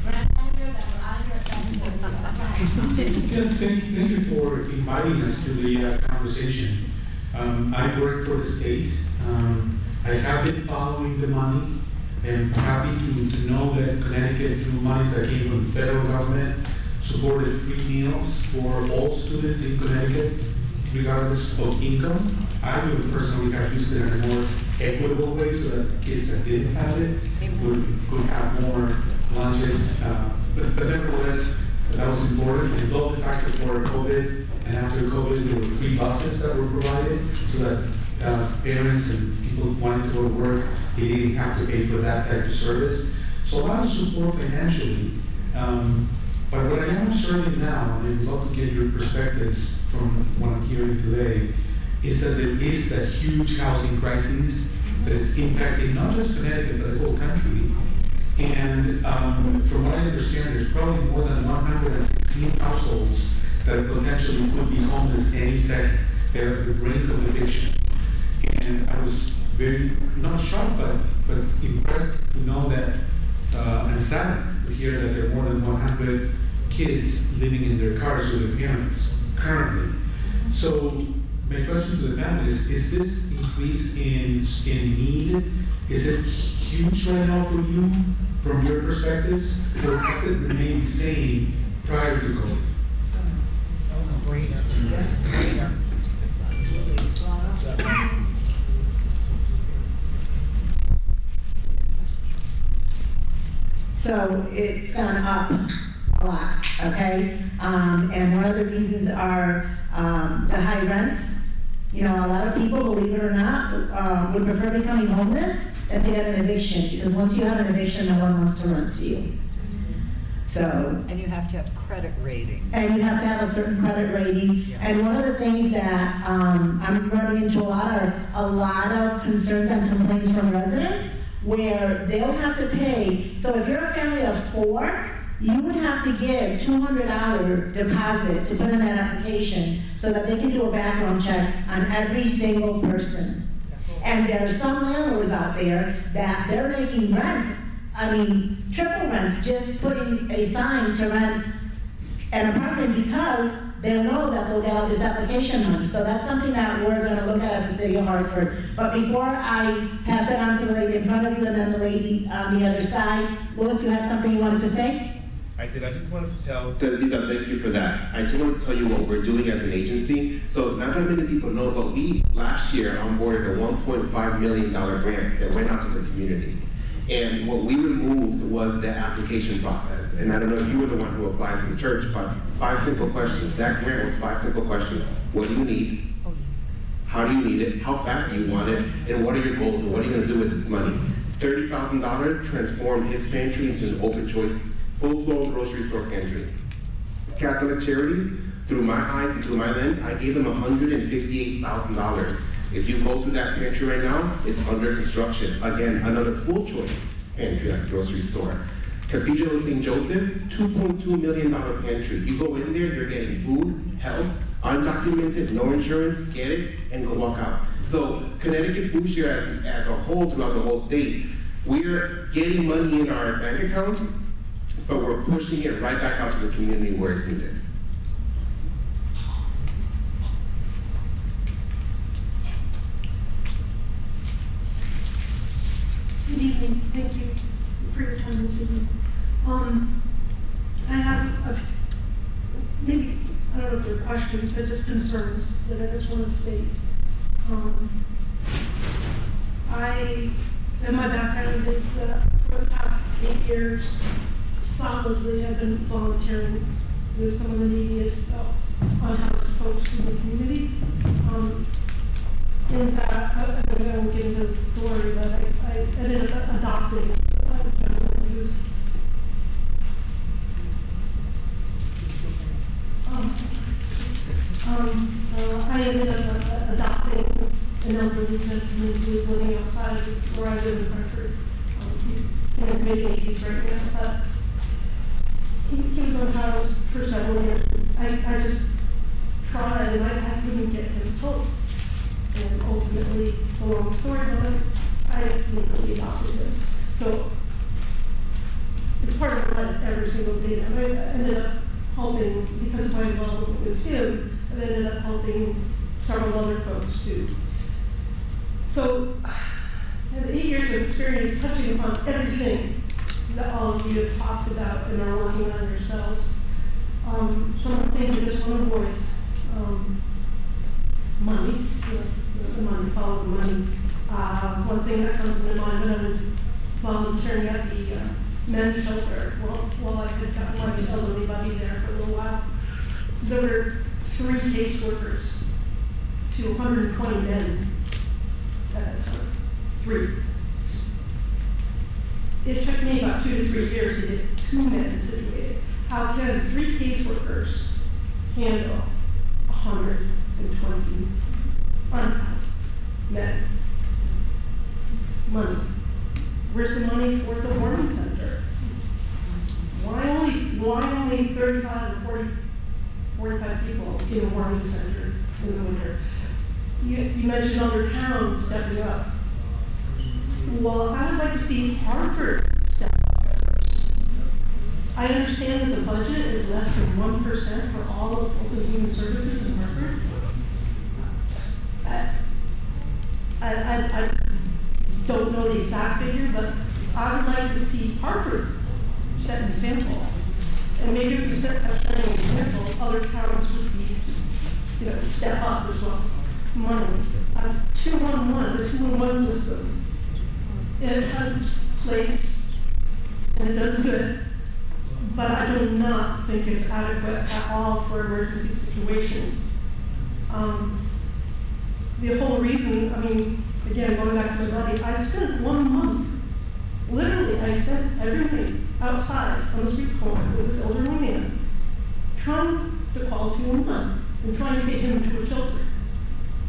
grant manager that we're out of here at 7:40. Yes, thank you for inviting us to the conversation. I work for the state. I have been following the money, and I'm happy to know that Connecticut, through monies that came from the federal government, supported free meals for all students in Connecticut, regardless of income. I would personally have used it in a more equitable way so that kids that didn't have it could have more lunches. But nevertheless, that was important. And love the fact that for COVID and after COVID, there were free buses that were provided so that parents and people who wanted to go to work, they didn't have to pay for that type of service. So a lot of support financially. But what I am observing now, and I'd love to get your perspectives from what I'm hearing today, is that there is that huge housing crisis that is impacting not just Connecticut, but the whole country. And from what I understand, there's probably more than 116 households that potentially could be homeless any second. They're at the brink of eviction. And I was very, not shocked, but impressed to know that, and saddened to hear that there are more than 100 kids living in their cars with their parents currently. So my question to the panel is this increase in need, is it huge right now for you, from your perspectives, or has it remained the same prior to COVID? So it's gone up a lot, okay? And one of the reasons are the high rents. You know, a lot of people, believe it or not, would prefer becoming homeless than to get an eviction, because once you have an eviction, no one wants to rent to you. So. And you have to have credit rating. And you have to have a certain credit rating. Yeah. And one of the things that I'm running into a lot of concerns and complaints from residents, where they'll have to pay. So if you're a family of 4, you would have to give $200 deposit to put in that application so that they can do a background check on every single person. And there are some landlords out there that they're making rents, triple rents, just putting a sign to rent an apartment because they know that they'll get all this application money. So that's something that we're going to look at the city of Hartford. But before I pass it on to the lady in front of you and then the lady on the other side, Louis, you had something you wanted to say? I did. I just wanted to tell Teresita, thank you for that. I just wanted to tell you what we're doing as an agency. So not that many people know, but we last year onboarded a $1.5 million grant that went out to the community. And what we removed was the application process. And I don't know if you were the one who applied for the church, but 5 simple questions. That grant was 5 simple questions. What do you need? How do you need it? How fast do you want it? And what are your goals? And what are you going to do with this money? $30,000 transformed his pantry into an open choice, full-blown grocery store pantry. Catholic Charities, through my eyes and through my lens, I gave them $158,000. If you go through that pantry right now, it's under construction. Again, another full choice pantry at the grocery store. Cathedral of St. Joseph, $2.2 million pantry. You go in there, you're getting food, health, undocumented, no insurance, get it, and go walk out. So Connecticut Food Share as a whole throughout the whole state, we're getting money in our bank accounts, but we're pushing it right back out to the community where it's needed. Good evening. Thank you for your time this evening. I have maybe, I don't know if they're questions, but just concerns that I just want to state. My background is that for the past 8 years, solidly, I've been volunteering with some of the neediest unhoused folks in the community. In that, I won't get into the story, but I ended up adopting a gentleman who's I ended up adopting an elderly gentleman who was living outside of where I live in Hartford. He's in his mid-80s right now, but he was unhoused for several years. I just tried, and I couldn't get him hope. And ultimately, it's a long story, but I legally adopted him. So it's part of my life every single day. And I ended up helping, because of my involvement with him, I ended up helping several other folks too. So I have 8 years of experience touching upon everything that all of you have talked about and are working on yourselves. Some of the things I just want to voice. Money, the money, follow the money. One thing that comes to mind when I was volunteering at the men's shelter, while I had gotten my elderly buddy there for a little while, there were 3 caseworkers to 120 men at that time. 3. It took me about 2 to 3 years to get 2 men situated. How can 3 caseworkers handle 120 unhoused men? Money. Where's the money for the warming center? Why only 35 or 45 people in a warming center in the winter? You mentioned other towns stepping up. Well, I would like to see Hartford step up first. I understand that the budget is less than 1% for all of the human services in Hartford. I don't know the exact figure, but I would like to see Hartford set an example. And maybe if we set a shining example, other towns would be, step up as well. Money. It's 211, the 211 system. It has its place, and it does good, but I do not think it's adequate at all for emergency situations. The whole reason, again, going back to my buddy, I spent 1 month, literally, I spent everything outside on the street corner with this elderly man, trying to call 211 and trying to get him into a shelter.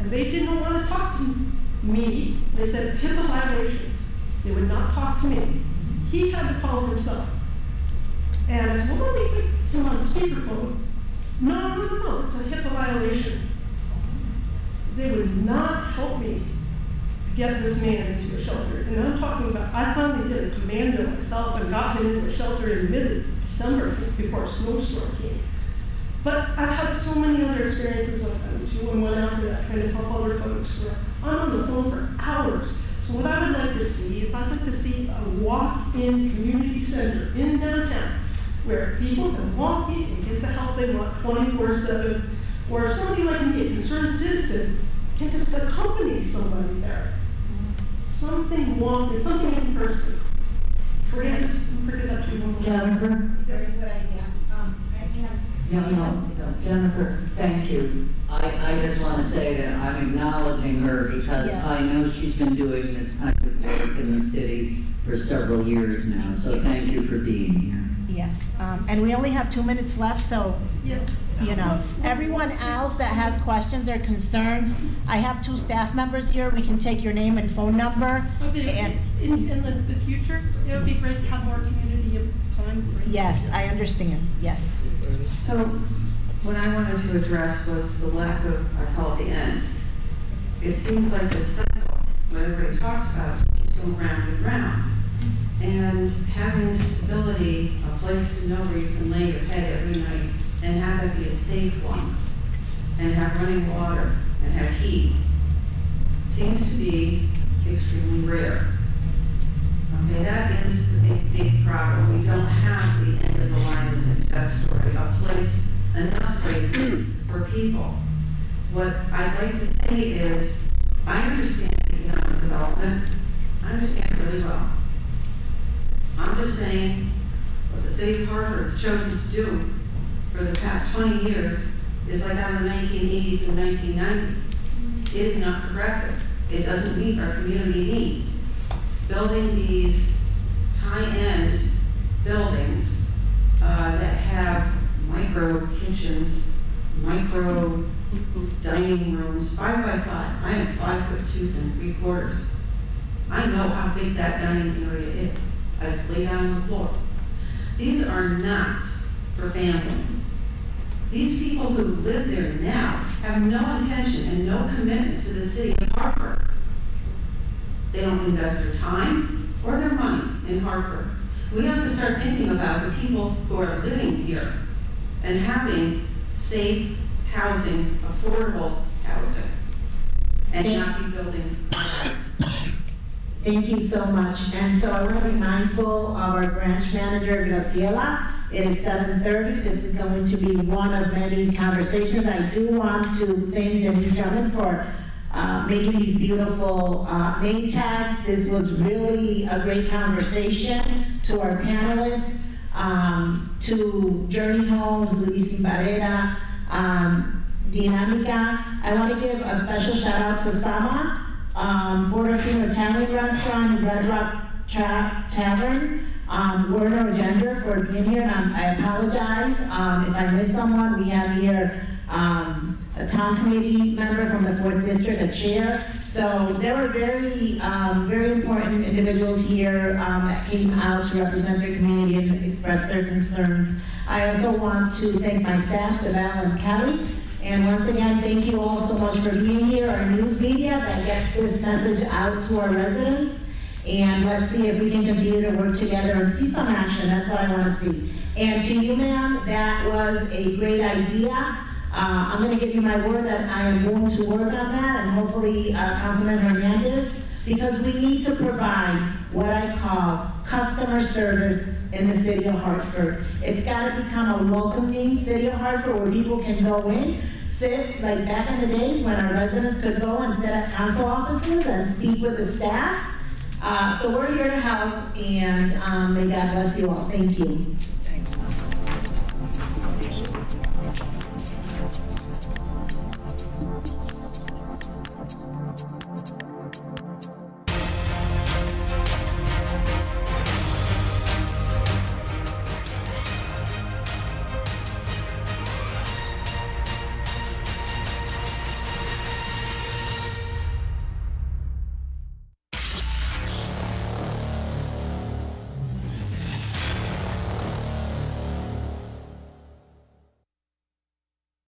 And they didn't want to talk to me. They said HIPAA violations. They would not talk to me. He had to call himself. And I said, well, let me put him on speakerphone. No, it's a HIPAA violation. They would not help me get this man into a shelter. And I'm talking about, I finally did a commando myself and got him into a shelter in mid-December before a snowstorm came. But I've had so many other experiences like that too, and went after that trying to help other folks where I'm on the phone for hours. So what I would like to see is I'd like to see a walk-in community center in downtown where people can walk in and get the help they want 24/7, or somebody like me, a concerned citizen, can just accompany somebody there. Something in person. Forget that too long. Jennifer? Very good idea. Jennifer, thank you. I just want to say that I'm acknowledging her because Yes. I know she's been doing this kind of work in the city for several years now, so thank you for being here. Yes, and we only have 2 minutes left, so, everyone else that has questions or concerns, I have 2 staff members here. We can take your name and phone number. And in the future, it would be great to have more community time. yes, I understand, yes. So what I wanted to address was the lack of, I call it the end. It seems like the cycle, what everybody talks about, keeps going round and round. And having stability, a place to know where you can lay your head every night, and have that be a safe one, and have running water, and have heat, seems to be extremely rare. Okay, that is the big problem. We don't have the end of the line success story, enough places for people. What I'd like to say is, I understand economic development. I understand it really well. I'm just saying what the city of Hartford has chosen to do for the past 20 years is like out of the 1980s and 1990s. It is not progressive. It doesn't meet our community needs. Building these high-end buildings that have micro kitchens, micro dining rooms, 5 by 5. I am 5'2" 3/4. I know how big that dining area is. I just lay down on the floor. These are not for families. These people who live there now have no intention and no commitment to the city of Hartford. They don't invest their time or their money in Hartford. We have to start thinking about the people who are living here and having safe housing, affordable housing, and not be building houses. Thank you so much. And so I want to be mindful of our branch manager, Graciela. It is 7:30. This is going to be one of many conversations. I do want to thank the gentleman for making these beautiful name tags. This was really a great conversation. To our panelists, to Journey Homes, Luis Barrera, Dinamica. I want to give a special shout out to Sama, Portofino Italian Restaurant, Red Rock Tavern, Werner Agender for being here, and I apologize if I missed someone. We have here a town committee member from the 4th District, a chair. So there were very, very important individuals here that came out to represent their community and express their concerns. I also want to thank my staff, Savannah and Kelly. And once again, thank you all so much for being here, our news media that gets this message out to our residents. And let's see if we can continue to work together and see some action. That's what I want to see. And to you, ma'am, that was a great idea. I'm going to give you my word that I am going to work on that, and hopefully Councilman Hernandez, because we need to provide what I call customer service in the city of Hartford. It's got to become a welcoming city of Hartford where people can go in, sit, like back in the days when our residents could go and sit at council offices and speak with the staff. So we're here to help, and may God bless you all. Thank you. Thanks.